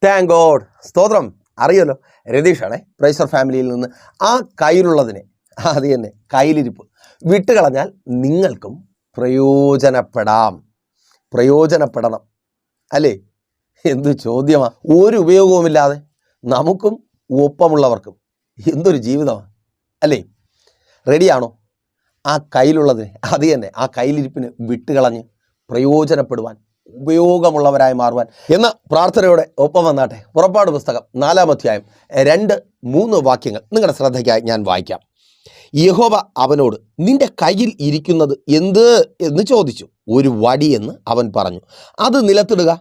Thank God. സ്തോത്രം. അറിയാലോ, രതീഷാണേ, പ്രൈസർ ഫാമിലിയിൽ നിന്ന്. ആ കയ്യിലുള്ളതിനെ, അത് തന്നെ കയ്യിലിരിപ്പ് വിട്ടുകളഞ്ഞാൽ നിങ്ങൾക്കും പ്രയോജനപ്പെടണം അല്ലേ? എന്ത് ചോദ്യമാണ്! ഒരു ഉപയോഗവുമില്ലാതെ നമുക്കും ഒപ്പമുള്ളവർക്കും എന്തൊരു ജീവിതമാണ് അല്ലേ? റെഡിയാണോ? ആ കയ്യിലുള്ളതിനെ, അത് തന്നെ ആ കയ്യിലിരിപ്പിന് വിട്ടുകളഞ്ഞ് പ്രയോജനപ്പെടുവാൻ, ഉപയോഗമുള്ളവരായി മാറുവാൻ എന്ന പ്രാർത്ഥനയോടെ ഒപ്പം വന്നാട്ടെ. പുറപ്പാട് പുസ്തകം 4-ാം അധ്യായം 2-3 വാക്യങ്ങൾ നിങ്ങളുടെ ശ്രദ്ധയ്ക്കായി ഞാൻ വായിക്കാം. യഹോവ അവനോട്, നിന്റെ കയ്യിൽ ഇരിക്കുന്നത് എന്ത് എന്ന് ചോദിച്ചു. ഒരു വടി എന്ന് അവൻ പറഞ്ഞു. അത് നിലത്തിടുക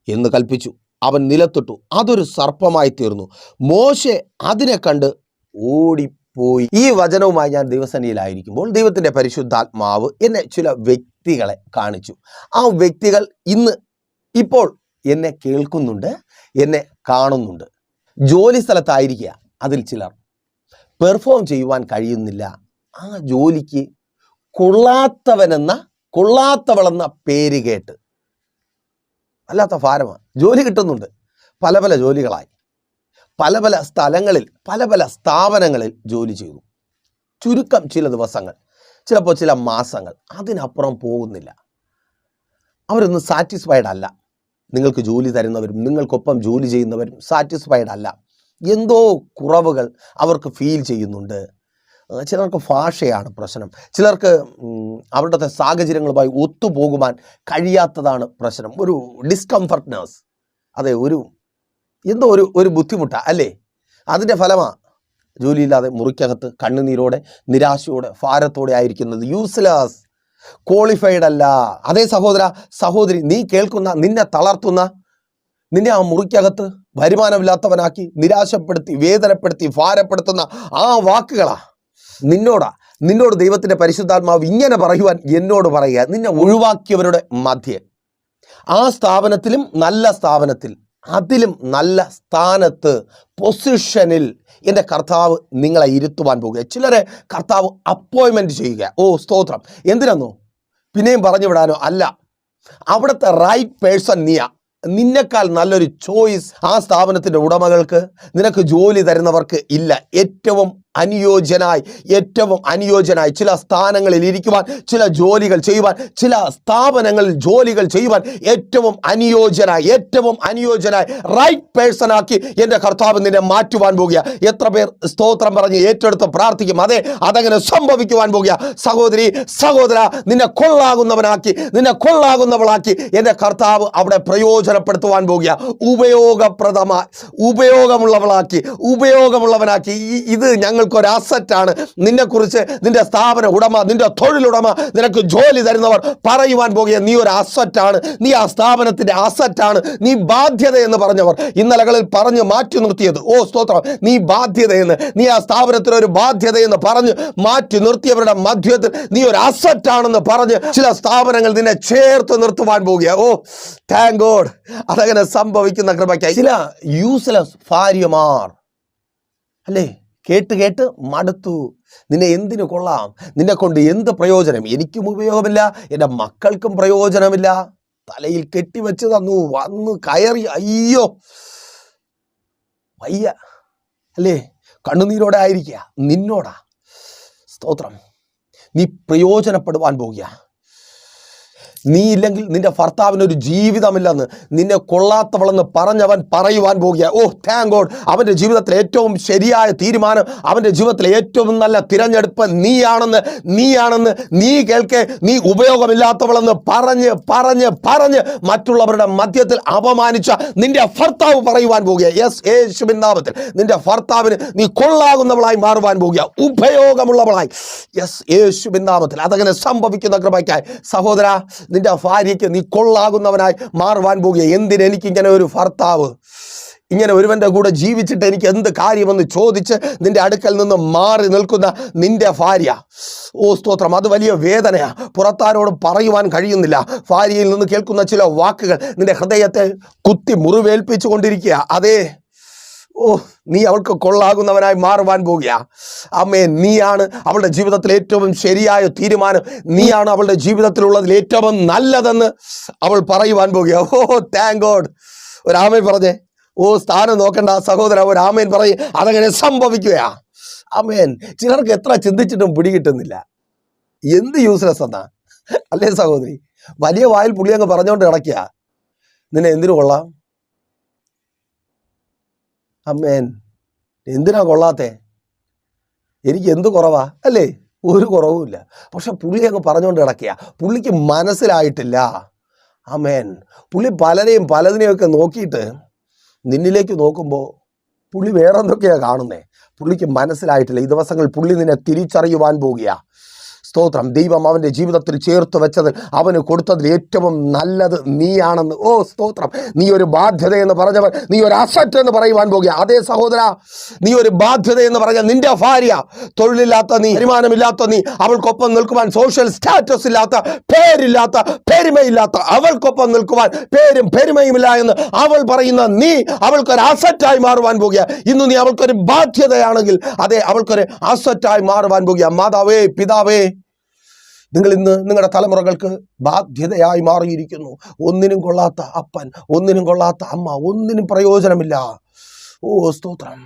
എന്ന് കൽപ്പിച്ചു. അവൻ നിലത്തിട്ടു. അതൊരു സർപ്പമായി തീർന്നു. മോശെ അതിനെ കണ്ട് ഓടിപ്പോയി. ഈ വചനവുമായി ഞാൻ ദൈവസന്നിധിയിലായിരിക്കുമ്പോൾ ദൈവത്തിൻ്റെ പരിശുദ്ധാത്മാവ് എന്നെ ചില വ്യക്തികളെ കാണിച്ചു. ആ വ്യക്തികൾ ഇപ്പോൾ എന്നെ കേൾക്കുന്നുണ്ട്, എന്നെ കാണുന്നുണ്ട്. ജോലി സ്ഥലത്തായിരിക്കുക. അതിൽ ചിലർ പെർഫോം ചെയ്യുവാൻ കഴിയുന്നില്ല. ആ ജോലിക്ക് കൊള്ളാത്തവളെന്ന പേര് കേട്ട് അല്ലാത്ത ഭാരമാണ്. ജോലി കിട്ടുന്നുണ്ട്, പല പല ജോലികളായി, പല പല സ്ഥലങ്ങളിൽ, പല പല സ്ഥാപനങ്ങളിൽ ജോലി ചെയ്തു. ചുരുക്കം ചില ദിവസങ്ങൾ, ചിലപ്പോൾ ചില മാസങ്ങൾ, അതിനപ്പുറം പോകുന്നില്ല. അവരൊന്നും സാറ്റിസ്ഫൈഡ് അല്ല. നിങ്ങൾക്ക് ജോലി തരുന്നവരും നിങ്ങൾക്കൊപ്പം ജോലി ചെയ്യുന്നവരും സാറ്റിസ്ഫൈഡ് അല്ല. എന്തോ കുറവുകൾ അവർക്ക് ഫീൽ ചെയ്യുന്നുണ്ട്. ചിലർക്ക് ഭാഷയാണ് പ്രശ്നം, ചിലർക്ക് അവരുടെ സാഹചര്യങ്ങളുമായി ഒത്തുപോകുവാൻ കഴിയാത്തതാണ് പ്രശ്നം. ഒരു ഡിസ്കംഫർട്ട്നെസ്, അതെ, എന്തോ ഒരു ബുദ്ധിമുട്ടാണ് അല്ലേ? അതിൻ്റെ ഫലമാണ് ജോലിയില്ലാതെ മുറിക്കകത്ത് കണ്ണുനീരോടെ, നിരാശയോടെ, ഭാരത്തോടെ ആയിരിക്കുന്നത്. യൂസ്ലെസ്, ക്വാളിഫൈഡ് അല്ല. അതേ സഹോദര, സഹോദരി, നീ കേൾക്കുന്ന, നിന്നെ തളർത്തുന്ന, നിന്നെ ആ മുറിക്കകത്ത് വരുമാനമില്ലാത്തവനാക്കി, നിരാശപ്പെടുത്തി, വേദനപ്പെടുത്തി, ഭാരപ്പെടുത്തുന്ന ആ വാക്കുകളാ നിന്നോട് ദൈവത്തിൻ്റെ പരിശുദ്ധാത്മാവ് ഇങ്ങനെ പറയുവാൻ എന്നോട് പറയുക. നിന്നെ ഒഴിവാക്കിയവരുടെ മധ്യേ, ആ സ്ഥാപനത്തിലും നല്ല സ്ഥാപനത്തിൽ, അതിലും നല്ല സ്ഥാനത്ത്, പൊസിഷനിൽ എൻ്റെ കർത്താവ് നിങ്ങളെ ഇരുത്തുവാൻ പോകുക. ചിലരെ കർത്താവ് അപ്പോയിൻമെൻറ്റ് ചെയ്യുക. ഓ സ്തോത്രം! എന്തിനെന്നോ? പിന്നെയും പറഞ്ഞു വിടാനോ അല്ല. അവിടുത്തെ റൈറ്റ് പേഴ്സൺ നീയാ. നിന്നെക്കാൾ നല്ലൊരു ചോയ്സ് ആ സ്ഥാപനത്തിൻ്റെ ഉടമകൾക്ക്, നിനക്ക് ജോലി തരുന്നവർക്ക് ഇല്ല. ഏറ്റവും അനുയോജ്യനായി ചില സ്ഥാനങ്ങളിൽ ഇരിക്കുവാൻ, ചില ജോലികൾ ചെയ്യുവാൻ, ചില സ്ഥാപനങ്ങളിൽ ജോലികൾ ചെയ്യുവാൻ ഏറ്റവും അനുയോജ്യനായി റൈറ്റ് പേഴ്സണാക്കി എൻ്റെ കർത്താവ് നിന്നെ മാറ്റുവാൻ പോകുക. എത്ര പേർ സ്തോത്രം പറഞ്ഞ് ഏറ്റെടുത്ത് പ്രാർത്ഥിക്കും? അതെ, അതങ്ങനെ സംഭവിക്കുവാൻ പോകുക. സഹോദരി, സഹോദര, നിന്നെ കൊള്ളാകുന്നവളാക്കി എൻ്റെ കർത്താവ് അവിടെ പ്രയോജനപ്പെടുത്തുവാൻ പോകുക. ഉപയോഗമുള്ളവനാക്കി. ഇത് ഞങ്ങൾക്കൊരു അസറ്റാണ്. നിന്നെക്കുറിച്ച് നിന്റെ സ്ഥാപന ഉടമ, നിന്റെ തൊഴിലുടമ, നിനക്ക് ജോലി തരുന്നവർ പറയുവാൻ പോകുക, നീ ഒരു അസറ്റാണ്, നീ ആ സ്ഥാപനത്തിൻ്റെ അസറ്റാണ്, നീ ബാധ്യത എന്ന് പറഞ്ഞവർ ഇന്നലകളിൽ പറഞ്ഞ് മാറ്റി നിർത്തിയത്. ഓ സ്തോത്രം! നീ ബാധ്യതയെന്ന്, നീ ആ സ്ഥാപനത്തിനൊരു ബാധ്യതയെന്ന് പറഞ്ഞ് മാറ്റി നിർത്തിയവരുടെ മധ്യത്തിൽ നീ ഒരു അസറ്റാണെന്ന് പറഞ്ഞ് ചില സ്ഥാപനങ്ങൾ നിന്നെ ചേർത്ത് നിർത്തുവാൻ പോകുക. ഓ താങ്ക് ഗോഡ്! അതങ്ങനെ സംഭവിക്കുന്ന കൃപയ്ക്കായി. ചില യൂസ്ലെസ് ഭാര്യമാർ അല്ലേ, കേട്ട് മടുത്തു. നിന്നെ എന്തിനു കൊള്ളാം? നിന്നെ കൊണ്ട് എന്ത് പ്രയോജനം? എനിക്കും ഉപയോഗമില്ല, എൻ്റെ മക്കൾക്കും പ്രയോജനമില്ല. തലയിൽ കെട്ടിവെച്ച് തന്നു, വന്ന് കയറി, അയ്യോ വയ്യ അല്ലേ? കണ്ണുനീരോടെ ആയിരിക്കുക. നിന്നോടാ സ്തോത്രം. നീ പ്രയോജനപ്പെടുവാൻ പോകുക. നീ ഇല്ലെങ്കിൽ നിന്റെ ഭർത്താവിനൊരു ജീവിതമില്ലെന്ന്, നിന്നെ കൊള്ളാത്തവളെന്ന് പറഞ്ഞവൻ പറയുവാൻ പോകുക. ഓ താങ്ക് ഗോഡ്! അവൻ്റെ ജീവിതത്തിലെ ഏറ്റവും ശരിയായ തീരുമാനം, അവൻ്റെ ജീവിതത്തിലെ ഏറ്റവും നല്ല തിരഞ്ഞെടുപ്പ് നീയാണെന്ന് നീ കേൾക്കെ. നീ ഉപയോഗമില്ലാത്തവളെന്ന് പറഞ്ഞ് മറ്റുള്ളവരുടെ മധ്യത്തിൽ അപമാനിച്ച നിന്റെ ഭർത്താവ് പറയുവാൻ പോകുക. യെസ്, യേശുവിൻ നാമത്തിൽ നിന്റെ ഭർത്താവിന് നീ കൊള്ളാകുന്നവളായി മാറുവാൻ പോകുക, ഉപയോഗമുള്ളവളായി. യെസ്, യേശുവിൻ നാമത്തിൽ അതങ്ങനെ സംഭവിക്കുന്ന കൃപയ്ക്കായി. സഹോദര, നിന്റെ ഭാര്യയ്ക്ക് നീ കൊള്ളാകുന്നവനായി മാറുവാൻ പോകുക. എന്തിനെനിക്കിങ്ങനെ ഒരു ഭർത്താവ്? ഇങ്ങനെ ഒരുവൻ്റെ കൂടെ ജീവിച്ചിട്ട് എനിക്ക് എന്ത് കാര്യമെന്ന് ചോദിച്ച് നിന്റെ അടുക്കൽ നിന്ന് മാറി നിൽക്കുന്ന നിന്റെ ഭാര്യ, ഓ സ്തോത്രം, അത് വലിയ വേദനയാണ്. പുറത്താരോട് പറയുവാൻ കഴിയുന്നില്ല. ഭാര്യയിൽ നിന്ന് കേൾക്കുന്ന ചില വാക്കുകൾ നിന്റെ ഹൃദയത്തെ കുത്തി മുറിവേൽപ്പിച്ചു കൊണ്ടിരിക്കുക. അതേ, ഓ നീ അവൾക്ക് കൊള്ളാകുന്നവനായി മാറുവാൻ പോകുക. അമ്മേ, നീയാണ് അവളുടെ ജീവിതത്തിൽ ഏറ്റവും ശരിയായ തീരുമാനം, നീയാണ് അവളുടെ ജീവിതത്തിലുള്ളതിൽ ഏറ്റവും നല്ലതെന്ന് അവൾ പറയുവാൻ പോകുക. ഓ താങ്ക് ഗോഡ്! ഒരു ആമേൻ പറഞ്ഞേ. ഓ സ്ഥാനം നോക്കണ്ട സഹോദര, ഒരു ആമേൻ പറയും. അതങ്ങനെ സംഭവിക്കുകയാ. ആമേൻ. ചിലർക്ക് എത്ര ചിന്തിച്ചിട്ടും പിടികിട്ടുന്നില്ല. എന്ത് യൂസ്ലെസ് എന്നാ അല്ലേ സഹോദരി? വലിയ വായിൽ പുള്ളി അങ്ങ് പറഞ്ഞുകൊണ്ട് കിടക്കുക, നിന്നെ എന്തിനു കൊള്ളാം? ആമേൻ. എന്തിനാ കൊള്ളാത്തെ? എനിക്ക് എന്ത് കുറവാ അല്ലേ? ഒരു കുറവുമില്ല. പക്ഷെ പുള്ളി അങ്ങ് പറഞ്ഞുകൊണ്ട് കിടക്കുക. പുള്ളിക്ക് മനസ്സിലായിട്ടില്ല. ആമേൻ. പുള്ളി പലരെയും പലതിനെയൊക്കെ നോക്കിയിട്ട് നിന്നിലേക്ക് നോക്കുമ്പോൾ പുള്ളി വേറെ എന്തൊക്കെയാണ് കാണുന്നേ. പുള്ളിക്ക് മനസ്സിലായിട്ടില്ല. ഈ ദിവസങ്ങൾ പുള്ളി നിന്നെ തിരിച്ചറിയുവാൻ പോകുക. സ്തോത്രം. ദൈവം അവൻ്റെ ജീവിതത്തിൽ ചേർത്ത് വെച്ചത്, അവന് കൊടുത്തതിൽ ഏറ്റവും നല്ലത് നീയാണെന്ന്. ഓ സ്തോത്രം. നീ ഒരു ബാധ്യത എന്ന് പറഞ്ഞവൻ നീ ഒരു അസറ്റ് എന്ന് പറയുവാൻ പോകുക. അതേ സഹോദര, നീ ഒരു ബാധ്യത എന്ന് പറഞ്ഞാൽ നിന്റെ ഭാര്യ, തൊഴിലില്ലാത്ത നീ, വരുമാനമില്ലാത്ത നീ, അവൾക്കൊപ്പം നിൽക്കുവാൻ സോഷ്യൽ സ്റ്റാറ്റസ് ഇല്ലാത്ത, പേരില്ലാത്ത, പെരുമയില്ലാത്ത, അവൾക്കൊപ്പം നിൽക്കുവാൻ പേരും പെരുമയുമില്ല എന്ന് അവൾ പറയുന്ന നീ അവൾക്കൊരു അസറ്റായി മാറുവാൻ പോകുക. ഇന്ന് നീ അവൾക്കൊരു ബാധ്യതയാണെങ്കിൽ അതെ അവൾക്കൊരു അസറ്റായി മാറുവാൻ പോകുക. മാതാവേ, പിതാവേ, നിങ്ങൾ ഇന്ന് നിങ്ങളുടെ തലമുറകൾക്ക് ബാധ്യതയായി മാറിയിരിക്കുന്നു. ഒന്നിനും കൊള്ളാത്ത അപ്പൻ, ഒന്നിനും കൊള്ളാത്ത അമ്മ, ഒന്നിനും പ്രയോജനമില്ല. ഓ സ്തോത്രം.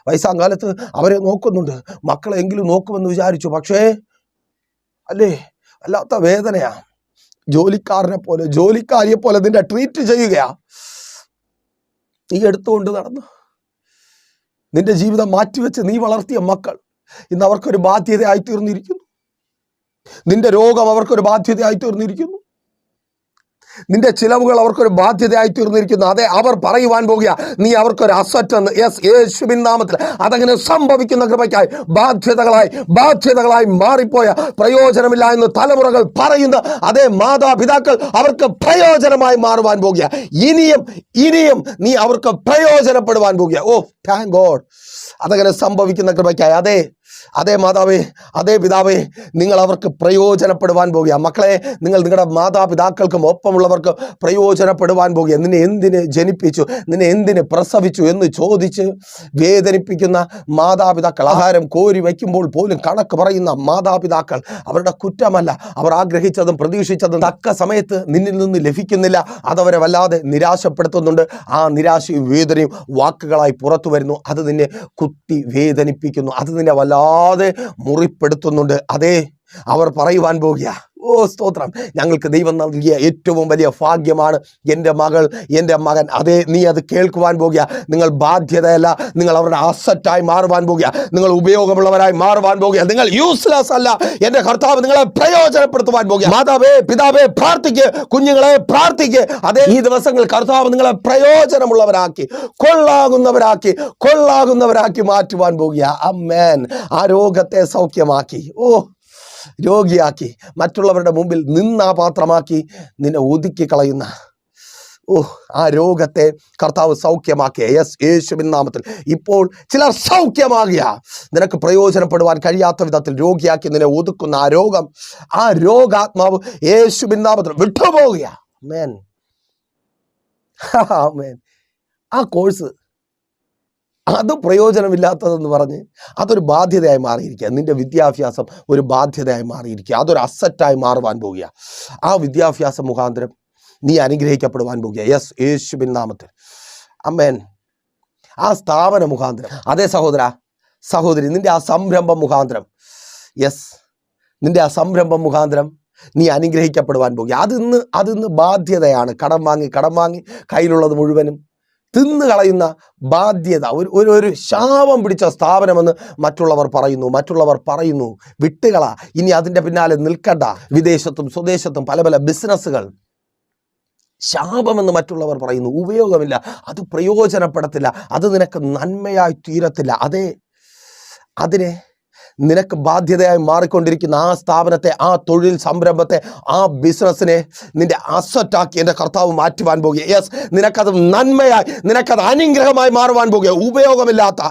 വയസ്സാം കാലത്ത് അവരെ നോക്കുന്നുണ്ട്, മക്കളെങ്കിലും നോക്കുമെന്ന് വിചാരിച്ചു. പക്ഷേ അല്ലേ, വല്ലാത്ത വേദനയാ. ജോലിക്കാരനെ പോലെ, ജോലിക്കാരിയെ പോലെ നിന്റെ ട്രീറ്റ് ചെയ്യുകയാ. നീ എടുത്തുകൊണ്ട് നടന്നു നിന്റെ ജീവിതം മാറ്റിവെച്ച് നീ വളർത്തിയ മക്കൾ ഇന്ന് അവർക്കൊരു ബാധ്യതയായി തീർന്നിരിക്കുന്നു. നിന്റെ രോഗം അവർക്കൊരു ബാധ്യതയായി തീർന്നിരിക്കുന്നു. നിന്റെ ചിലവുകൾ അവർക്കൊരു ബാധ്യതയായി തീർന്നിരിക്കുന്നു. അതെ, അവർ പറയുവാൻ പോകുക നീ അവർക്കൊരു അസറ്റ് എന്ന്. യെസ്, യേശുവിൻ നാമത്തിൽ അതങ്ങനെ സംഭവിക്കുന്ന കൃപയ്ക്കായി ബാധ്യതകളായി മാറിപ്പോയ, പ്രയോജനമില്ല എന്ന് തലമുറകൾ പറയുന്ന അതേ മാതാപിതാക്കൾ അവർക്ക് പ്രയോജനമായി മാറുവാൻ പോകുക. ഇനിയും നീ അവർക്ക് പ്രയോജനപ്പെടുവാൻ പോകുക. ഓ താങ്ക് ഗോഡ്. അതങ്ങനെ സംഭവിക്കുന്ന കൃപയ്ക്കായി അതേ മാതാവേ, അതേ പിതാവേ, നിങ്ങൾ അവർക്ക് പ്രയോജനപ്പെടുവാൻ പോകുക. മക്കളെ, നിങ്ങൾ നിങ്ങളുടെ മാതാപിതാക്കൾക്കും ഒപ്പമുള്ളവർക്ക് പ്രയോജനപ്പെടുവാൻ പോകുക. നിന്നെ എന്തിന് ജനിപ്പിച്ചു, നിന്നെ എന്തിന് പ്രസവിച്ചു എന്ന് ചോദിച്ച് വേദനിപ്പിക്കുന്ന മാതാപിതാക്കൾ, ആഹാരം കോരി വയ്ക്കുമ്പോൾ പോലും കണക്ക് പറയുന്ന മാതാപിതാക്കൾ, അവരുടെ കുറ്റമല്ല. അവർ ആഗ്രഹിച്ചതും പ്രതീക്ഷിച്ചതും തക്ക സമയത്ത് നിന്നിൽ നിന്ന് ലഭിക്കുന്നില്ല. അതവരെ വല്ലാതെ നിരാശപ്പെടുത്തുന്നുണ്ട്. ആ നിരാശയും വേദനയും വാക്കുകളായി പുറത്തു വരുന്നു. അത് നിന്നെ കുത്തി വേദനിപ്പിക്കുന്നു. അത് നിന്നെ വല്ലാതെ മുറിപ്പെടുത്തുന്നുണ്ട്. അതേ, അവർ പറയുവാൻ പോകുക, ഓ സ്തോത്രം, ഞങ്ങൾക്ക് ദൈവം നൽകിയ ഏറ്റവും വലിയ ഭാഗ്യമാണ് എൻ്റെ മകൾ, എൻ്റെ മകൻ. അതേ, നീ അത് കേൾക്കുവാൻ പോകുക. നിങ്ങൾ ബാധ്യതയല്ല, നിങ്ങൾ അവരുടെ അസറ്റായി മാറുവാൻ പോകുക. നിങ്ങൾ ഉപയോഗമുള്ളവരായി മാറുവാൻ പോകുക. നിങ്ങൾ യൂസ്ലെസ് അല്ല, എൻ്റെ കർത്താവ് നിങ്ങളെ പ്രയോജനപ്പെടുത്തുവാൻ പോകുക. മാതാവേ, പിതാവേ, പ്രാർത്ഥിക്ക്. കുഞ്ഞുങ്ങളെ പ്രാർത്ഥിക്ക്. അതേ, ഈ ദിവസങ്ങൾ കർത്താവ് നിങ്ങളെ പ്രയോജനമുള്ളവരാക്കി, കൊള്ളാകുന്നവരാക്കി മാറ്റുവാൻ പോകുക. ആമേൻ. ആ രോഗത്തെ സൗഖ്യമാക്കി, രോഗിയാക്കി, മറ്റുള്ളവരുടെ മുമ്പിൽ നിന്നാപാത്രമാക്കി നിന്നെ ഒതുക്കി കളയുന്ന ആ രോഗത്തെ കർത്താവ് സൗഖ്യമാക്കിയ. യെസ്, യേശുവിൻ നാമത്തിൽ ഇപ്പോൾ ചിലർ സൗഖ്യമാകിയ, നിനക്ക് പ്രയോജനപ്പെടുവാൻ കഴിയാത്ത വിധത്തിൽ രോഗിയാക്കി നിന്നെ ഒതുക്കുന്ന ആ രോഗാത്മാവ് യേശുവിൻ നാമത്തിൽ വിട്ടുപോകുക. ആമേൻ. ആമേൻ. ആ കോഴ്സ് അത് പ്രയോജനമില്ലാത്തതെന്ന് പറഞ്ഞ് അതൊരു ബാധ്യതയായി മാറിയിരിക്കുക. നിന്റെ വിദ്യാഭ്യാസം ഒരു ബാധ്യതയായി മാറിയിരിക്കുക. അതൊരു അസറ്റായി മാറുവാൻ പോകുക. ആ വിദ്യാഭ്യാസം മുഖാന്തരം നീ അനുഗ്രഹിക്കപ്പെടുവാൻ പോകുക. യെസ്, യേശുവിൻ നാമത്തിൽ. ആമേൻ. ആ സ്ഥാപന മുഖാന്തരം, അതേ സഹോദര, സഹോദരി, നിന്റെ ആ സംരംഭം മുഖാന്തരം, യെസ്, നിന്റെ ആ സംരംഭം മുഖാന്തരം നീ അനുഗ്രഹിക്കപ്പെടുവാൻ പോകുക. അതിന്ന് ബാധ്യതയാണ്. കടം വാങ്ങി കയ്യിലുള്ളത് മുഴുവനും തിന്നു കളയുന്ന ബാധ്യത, ഒരു ശാപം പിടിച്ച സ്ഥാപനമെന്ന് മറ്റുള്ളവർ പറയുന്നു. വിട്ടുകള, ഇനി അതിൻ്റെ പിന്നാലെ നിൽക്കണ്ട. വിദേശത്തും സ്വദേശത്തും പല ബിസിനസ്സുകൾ ശാപമെന്ന് മറ്റുള്ളവർ പറയുന്നു. ഉപയോഗമില്ല, അത് പ്രയോജനപ്പെടത്തില്ല, അത് നിനക്ക് നന്മയായി തീരത്തില്ല. അതിനെ നിനക്ക് ബാധ്യതയായി മാറിക്കൊണ്ടിരിക്കുന്ന ആ സ്ഥാപനത്തെ, ആ തൊഴിൽ സംരംഭത്തെ, ആ ബിസിനസ്സിനെ നിന്റെ അസറ്റാക്കി എൻ്റെ കർത്താവ് മാറ്റുവാൻ പോകുക. യെസ്, നിനക്കത് നന്മയായി, നിനക്കത് അനുഗ്രഹമായി മാറുവാൻ പോകുക. ഉപയോഗമില്ലാത്ത,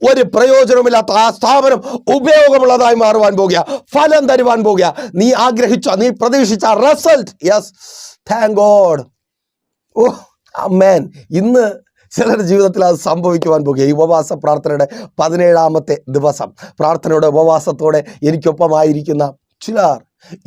ഒരു പ്രയോജനമില്ലാത്ത ആ സ്ഥാപനം ഉപയോഗമുള്ളതായി മാറുവാൻ പോകുക. ഫലം തരുവാൻ പോകുക. നീ ആഗ്രഹിച്ച, നീ പ്രതീക്ഷിച്ച result. Yes, thank God. Amen. ഇന്ന് ചിലരുടെ ജീവിതത്തിൽ അത് സംഭവിക്കുവാൻ പോകുക. ഈ ഉപവാസ പ്രാർത്ഥനയുടെ 17ാമത്തെ ദിവസം പ്രാർത്ഥനയുടെ ഉപവാസത്തോടെ എനിക്കൊപ്പമായിരിക്കുന്ന ചിലർ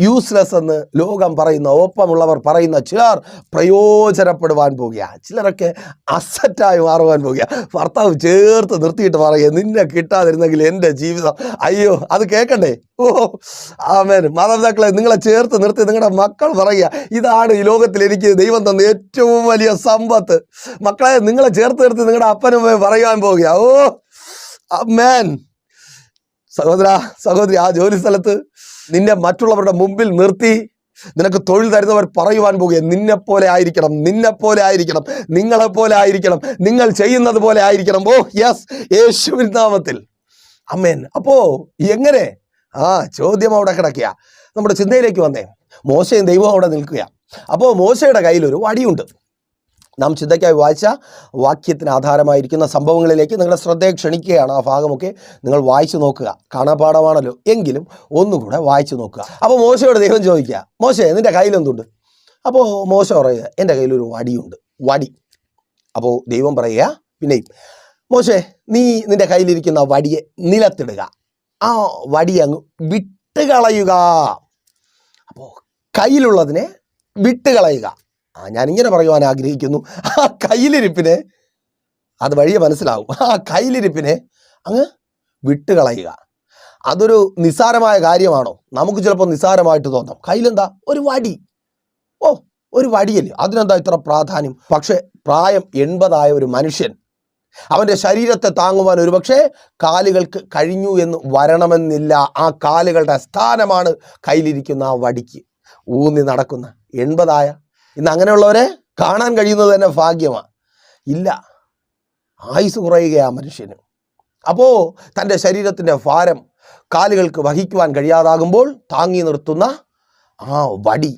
യൂസ്ലെസ് എന്ന് ലോകം പറയുന്ന, ഒപ്പമുള്ളവർ പറയുന്ന ചിലർ പ്രയോജനപ്പെടുവാൻ പോകുക, ചിലരൊക്കെ അസറ്റായി മാറുവാൻ പോകുക. ഭർത്താവ് ചേർത്ത് നിർത്തിയിട്ട് പറയുക, നിന്നെ കിട്ടാതിരുന്നെങ്കിൽ എൻ്റെ ജീവിതം അയ്യോ. അത് കേൾക്കണ്ടേ? ഓ ആമേൻ. മാതാപിതാക്കളെ, നിങ്ങളെ ചേർത്ത് നിർത്തി നിങ്ങളുടെ മക്കൾ പറയുക, ഇതാണ് ഈ ലോകത്തിൽ എനിക്ക് ദൈവം തന്ന ഏറ്റവും വലിയ സമ്പത്ത്. മക്കളെ, നിങ്ങളെ ചേർത്ത് നിർത്തി നിങ്ങളുടെ അപ്പനും പറയാൻ പോകുക. ഓ ആമേൻ. സഹോദര സഹോദരി, ആ ജോലി സ്ഥലത്ത് നിന്നെ മറ്റുള്ളവരുടെ മുമ്പിൽ നിർത്തി നിനക്ക് തൊഴിൽ തരുന്നവർ പറയുവാൻ പോകുക, നിന്നെപ്പോലെ ആയിരിക്കണം, നിന്നെപ്പോലെ ആയിരിക്കണം, നിങ്ങളെപ്പോലെ ആയിരിക്കണം, നിങ്ങൾ ചെയ്യുന്നത് പോലെ ആയിരിക്കണം. ഓ യെസ്, യേശുവിൻ നാമത്തിൽ ആമേൻ. അപ്പോ എങ്ങനെ? ചോദ്യം അവിടെ കിടക്കുക. നമ്മുടെ ചിന്തയിലേക്ക് വന്നേ. മോശയും ദൈവവും അവിടെ നിൽക്കുക. അപ്പോൾ മോശയുടെ കയ്യിലൊരു വടിയുണ്ട്. നാം ചിന്തയ്ക്കായി വായിച്ച വാക്യത്തിന് ആധാരമായിരിക്കുന്ന സംഭവങ്ങളിലേക്ക് നിങ്ങളുടെ ശ്രദ്ധയെ ക്ഷണിക്കുകയാണ്. ആ ഭാഗമൊക്കെ നിങ്ങൾ വായിച്ചു നോക്കുക. കാണാപാഠമാണല്ലോ, എങ്കിലും ഒന്നുകൂടെ വായിച്ചു നോക്കുക. അപ്പോൾ മോശയോട് ദൈവം ചോദിക്കുക, മോശേ നിൻ്റെ കയ്യിലെന്തുണ്ട്? അപ്പോൾ മോശ പറയുക, എൻ്റെ കയ്യിലൊരു വടിയുണ്ട്, വടി. അപ്പോൾ ദൈവം പറയുക പിന്നെയും, മോശേ നീ നിൻ്റെ കയ്യിലിരിക്കുന്ന വടിയെ നിലത്തിടുക, ആ വടി അങ്ങ് വിട്ടുകളയുക. അപ്പോൾ കയ്യിലുള്ളതിനെ വിട്ടുകളയുക. ഞാനിങ്ങനെ പറയുവാൻ ആഗ്രഹിക്കുന്നു, ആ കയ്യിലിരിപ്പിനെ, അത് വഴിയെ മനസ്സിലാവും, ആ കയ്യിലിരിപ്പിനെ അങ്ങ് വിട്ടുകളയുക. അതൊരു നിസ്സാരമായ കാര്യമാണോ? നമുക്ക് ചിലപ്പോൾ നിസ്സാരമായിട്ട് തോന്നാം. കയ്യിലെന്താ? ഒരു വടി. ഓ, ഒരു വടിയല്ലേ, അതിനെന്താ ഇത്ര പ്രാധാന്യം? പക്ഷേ പ്രായം 80 ഒരു മനുഷ്യൻ, അവൻ്റെ ശരീരത്തെ താങ്ങുവാൻ ഒരുപക്ഷെ കാലുകൾക്ക് കഴിഞ്ഞു എന്ന് വരണമെന്നില്ല. ആ കാലുകളുടെ സ്ഥാനമാണ് കയ്യിലിരിക്കുന്ന ആ വടിക്ക്. ഊന്നി നടക്കുന്ന 80 ഇന്ന് അങ്ങനെയുള്ളവരെ കാണാൻ കഴിയുന്നത് തന്നെ ഭാഗ്യമാണ്. ഇല്ല, ആയുസ് കുറയുകയാ മനുഷ്യന്. അപ്പോൾ തൻ്റെ ശരീരത്തിൻ്റെ ഭാരം കാലുകൾക്ക് വഹിക്കുവാൻ കഴിയാതാകുമ്പോൾ താങ്ങി നിർത്തുന്ന ആ വടി.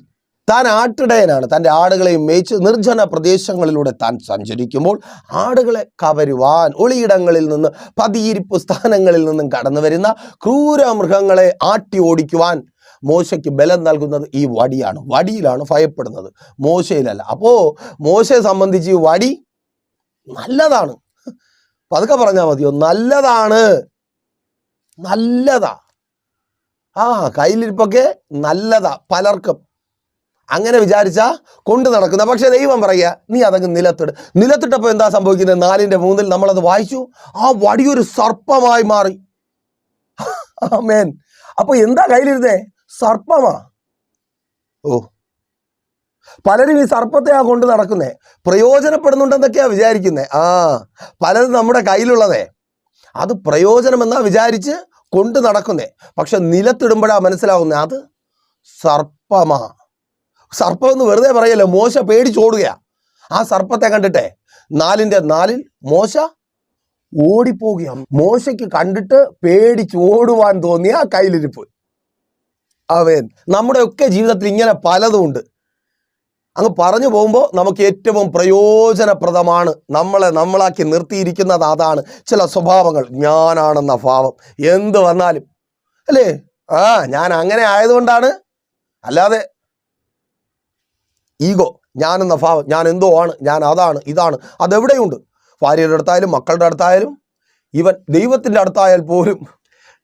താൻ ആട്ടിടയനാണ്. തൻ്റെ ആടുകളെയും മേയിച്ച് നിർജ്ജന പ്രദേശങ്ങളിലൂടെ താൻ സഞ്ചരിക്കുമ്പോൾ ആടുകളെ കവരുവാൻ ഒളിയിടങ്ങളിൽ നിന്ന്, പതിയിരിപ്പ് സ്ഥാനങ്ങളിൽ നിന്നും കടന്നു വരുന്ന ക്രൂര മൃഗങ്ങളെ ആട്ടി ഓടിക്കുവാൻ മോശയ്ക്ക് ബലം നൽകുന്നത് ഈ വടിയാണ്. വടിയിലാണ് ഭയപ്പെടുന്നത്, മോശയിലല്ല. അപ്പോൾ മോശയെ സംബന്ധിച്ച് ഈ വടി നല്ലതാണ്. പതുക്കെ പറഞ്ഞാൽ മതിയോ? നല്ലതാണ്, നല്ലതാ. കയ്യിലിരിപ്പൊക്കെ നല്ലതാ, പലർക്കും അങ്ങനെ വിചാരിച്ചാ കൊണ്ട് നടക്കുന്ന. പക്ഷെ ദൈവം പറയുക, നീ അതങ്ങ് നിലത്തിട്. നിലത്തിട്ടപ്പോൾ എന്താ സംഭവിക്കുന്നത്? 4:3 നമ്മളത് വായിച്ചു. ആ വടിയൊരു സർപ്പമായി മാറി. ആമേൻ. അപ്പൊ എന്താ കയ്യിലിരുന്നേ? സർപ്പമാ. ഓ, പലരും ഈ സർപ്പത്തെയാ കൊണ്ട് നടക്കുന്നേ, പ്രയോജനപ്പെടുന്നുണ്ടെന്നൊക്കെയാ വിചാരിക്കുന്നേ. പലതും നമ്മുടെ കയ്യിലുള്ളതേ അത് പ്രയോജനമെന്നാ വിചാരിച്ച് കൊണ്ട് നടക്കുന്നേ. പക്ഷെ നിലത്തിടുമ്പോഴാ മനസ്സിലാവുന്നേ അത് സർപ്പമാ. സർപ്പം എന്ന് വെറുതെ പറയല്ലോ, മോശ പേടിച്ചോടുകയാ. ആ സർപ്പത്തെ കണ്ടിട്ടേ 4:4 മോശ ഓടിപ്പോകുക. മോശയ്ക്ക് കണ്ടിട്ട് പേടിച്ചോടുവാൻ തോന്നിയ കയ്യിലിരിപ്പ്. അവൻ നമ്മുടെയൊക്കെ ജീവിതത്തിൽ ഇങ്ങനെ പലതും ഉണ്ട്. അങ്ങ് പറഞ്ഞു പോകുമ്പോൾ നമുക്ക് ഏറ്റവും പ്രയോജനപ്രദമാണ്, നമ്മളാക്കി നിർത്തിയിരിക്കുന്നത് അതാണ്. ചില സ്വഭാവങ്ങൾ, ഞാനാണെന്ന ഭാവം, എന്ത് വന്നാലും അല്ലേ, ഞാൻ അങ്ങനെ ആയതുകൊണ്ടാണ്, അല്ലാതെ ഈഗോ, ഞാനെന്ന ഭാവം, ഞാൻ എന്തോ ആണ്, ഞാൻ അതാണ് ഇതാണ്, അതെവിടെയുണ്ട്. ഭാര്യയുടെ അടുത്തായാലും മക്കളുടെ അടുത്തായാലും ഈവൻ ദൈവത്തിൻ്റെ അടുത്തായാൽ പോലും.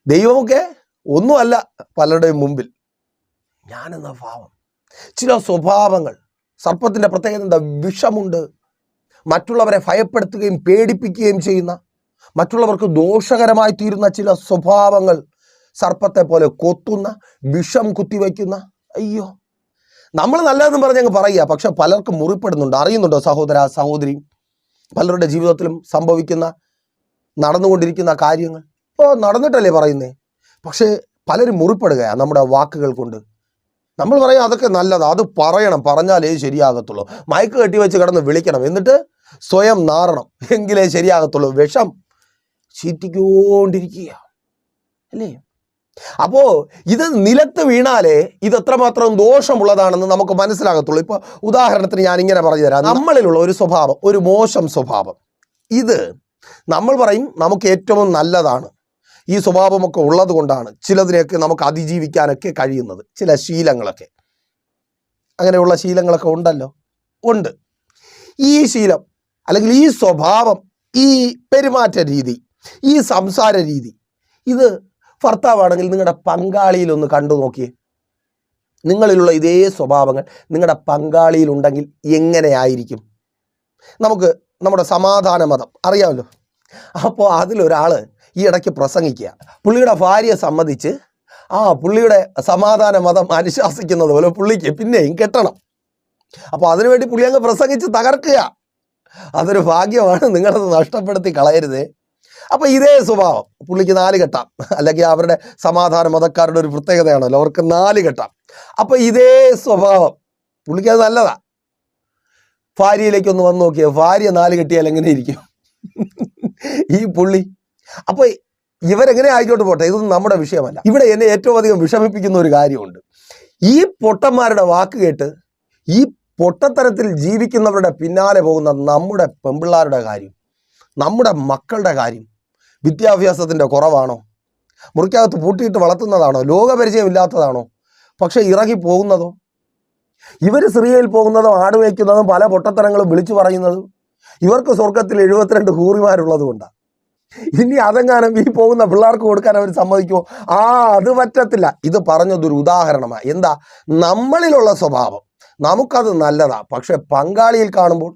ദൈവമൊക്കെ ഒന്നുമല്ല പലരുടെയും മുമ്പിൽ. ഞാനെന്ന ഭാവം, ചില സ്വഭാവങ്ങൾ. സർപ്പത്തിൻ്റെ പ്രത്യേകത എന്താ? വിഷമുണ്ട്. മറ്റുള്ളവരെ ഭയപ്പെടുത്തുകയും പേടിപ്പിക്കുകയും ചെയ്യുന്ന, മറ്റുള്ളവർക്ക് ദോഷകരമായി തീരുന്ന ചില സ്വഭാവങ്ങൾ. സർപ്പത്തെ പോലെ കൊത്തുന്ന, വിഷം കുത്തിവയ്ക്കുന്ന. അയ്യോ, നമ്മൾ നല്ലതെന്ന് പറഞ്ഞങ്ങ് പറയുക, പക്ഷെ പലർക്കും മുറിപ്പെടുന്നുണ്ട്. അറിയുന്നുണ്ടോ സഹോദര സഹോദരി? പലരുടെ ജീവിതത്തിലും സംഭവിക്കുന്ന, നടന്നുകൊണ്ടിരിക്കുന്ന കാര്യങ്ങൾ. നടന്നിട്ടല്ലേ പറയുന്നേ, പക്ഷേ പലരും മുറിപ്പെടുകയാണ് നമ്മുടെ വാക്കുകൾ കൊണ്ട്. നമ്മൾ പറയാം അതൊക്കെ നല്ലതാണ്, അത് പറയണം, പറഞ്ഞാലേ ശരിയാകത്തുള്ളൂ. മയക്ക് കെട്ടി വെച്ച് കിടന്ന് വിളിക്കണം, എന്നിട്ട് സ്വയം നാറണം, എങ്കിലേ ശരിയാകത്തുള്ളൂ. വിഷം ചീറ്റിക്കൊണ്ടിരിക്കുക അല്ലേ? അപ്പോ ഇത് നിലത്ത് വീണാലേ ഇത് എത്രമാത്രം ദോഷമുള്ളതാണെന്ന് നമുക്ക് മനസ്സിലാകത്തുള്ളൂ. ഇപ്പോൾ ഉദാഹരണത്തിന് ഞാൻ ഇങ്ങനെ പറഞ്ഞു തരാം. നമ്മളിലുള്ള ഒരു സ്വഭാവം, ഒരു മോശം സ്വഭാവം, ഇത് നമ്മൾ പറയും നമുക്ക് ഏറ്റവും നല്ലതാണ്. ഈ സ്വഭാവമൊക്കെ ഉള്ളത് കൊണ്ടാണ് ചിലതിനെയൊക്കെ നമുക്ക് അതിജീവിക്കാനൊക്കെ കഴിയുന്നത്. ചില ശീലങ്ങളൊക്കെ, അങ്ങനെയുള്ള ശീലങ്ങളൊക്കെ ഉണ്ടല്ലോ, ഉണ്ട്. ഈ ശീലം അല്ലെങ്കിൽ ഈ സ്വഭാവം, ഈ പെരുമാറ്റ രീതി, ഈ സംസാര രീതി, ഇത് ഭർത്താവാണെങ്കിൽ നിങ്ങളുടെ പങ്കാളിയിലൊന്ന് കണ്ടു നോക്കിയേ. നിങ്ങളിലുള്ള ഇതേ സ്വഭാവങ്ങൾ നിങ്ങളുടെ പങ്കാളിയിലുണ്ടെങ്കിൽ എങ്ങനെയായിരിക്കും? നമുക്ക് നമ്മുടെ സമാധാന മതം അറിയാമല്ലോ. അപ്പോൾ അതിലൊരാൾ ഈ ഇടയ്ക്ക് പ്രസംഗിക്കുക, പുള്ളിയുടെ ഭാര്യയെ സംബന്ധിച്ച് പുള്ളിയുടെ സമാധാന മതം അനുശാസിക്കുന്നത് പോലെ പുള്ളിക്ക് പിന്നെയും കെട്ടണം. അപ്പോൾ അതിനുവേണ്ടി പുള്ളി അങ്ങ് പ്രസംഗിച്ച് തകർക്കുക. അതൊരു ഭാഗ്യമാണ്, നിങ്ങളത് നഷ്ടപ്പെടുത്തി കളയരുതേ. അപ്പോൾ ഇതേ സ്വഭാവം പുള്ളിക്ക് 4 കെട്ടാം, അല്ലെങ്കിൽ അവരുടെ സമാധാന മതക്കാരുടെ ഒരു പ്രത്യേകതയാണല്ലോ, അവർക്ക് 4 കെട്ടാം. അപ്പോൾ ഇതേ സ്വഭാവം പുള്ളിക്ക് അത് നല്ലതാ. ഭാര്യയിലേക്കൊന്ന് വന്ന് നോക്കിയാൽ ഭാര്യ 4 കെട്ടിയാൽ എങ്ങനെ ഇരിക്കും ഈ പുള്ളി? അപ്പോൾ ഇവരെങ്ങനെ ആയിക്കോട്ട് പോട്ടെ, ഇതൊന്നും നമ്മുടെ വിഷയമല്ല. ഇവിടെ എന്നെ ഏറ്റവും അധികം വിഷമിപ്പിക്കുന്ന ഒരു കാര്യമുണ്ട്. ഈ പൊട്ടന്മാരുടെ വാക്ക് കേട്ട് ഈ പൊട്ടത്തരത്തിൽ ജീവിക്കുന്നവരുടെ പിന്നാലെ പോകുന്ന നമ്മുടെ പെമ്പിള്ളാരുടെ കാര്യം, നമ്മുടെ മക്കളുടെ കാര്യം വിദ്യാഭ്യാസത്തിൻ്റെ കുറവാണോ, മുറിക്കകത്ത് പൂട്ടിയിട്ട് വളർത്തുന്നതാണോ, ലോകപരിചയമില്ലാത്തതാണോ? പക്ഷെ ഇറങ്ങി പോകുന്നതോ, ഇവർ സിറിയയിൽ പോകുന്നതും ആട് വയ്ക്കുന്നതും പല പൊട്ടത്തരങ്ങളും വിളിച്ചു പറയുന്നതും ഇവർക്ക് സ്വർഗത്തിൽ 72 ഹൂറിമാരുള്ളത് കൊണ്ടാണ്. ഇനി അതെങ്ങാനും ഈ പോകുന്ന പിള്ളേർക്ക് കൊടുക്കാൻ അവർ സമ്മതിക്കുമോ? അത് പറ്റത്തില്ല. ഇത് പറഞ്ഞതൊരു ഉദാഹരണമാണ്. എന്താ, നമ്മളിലുള്ള സ്വഭാവം നമുക്കത് നല്ലതാ, പക്ഷെ പങ്കാളിയിൽ കാണുമ്പോൾ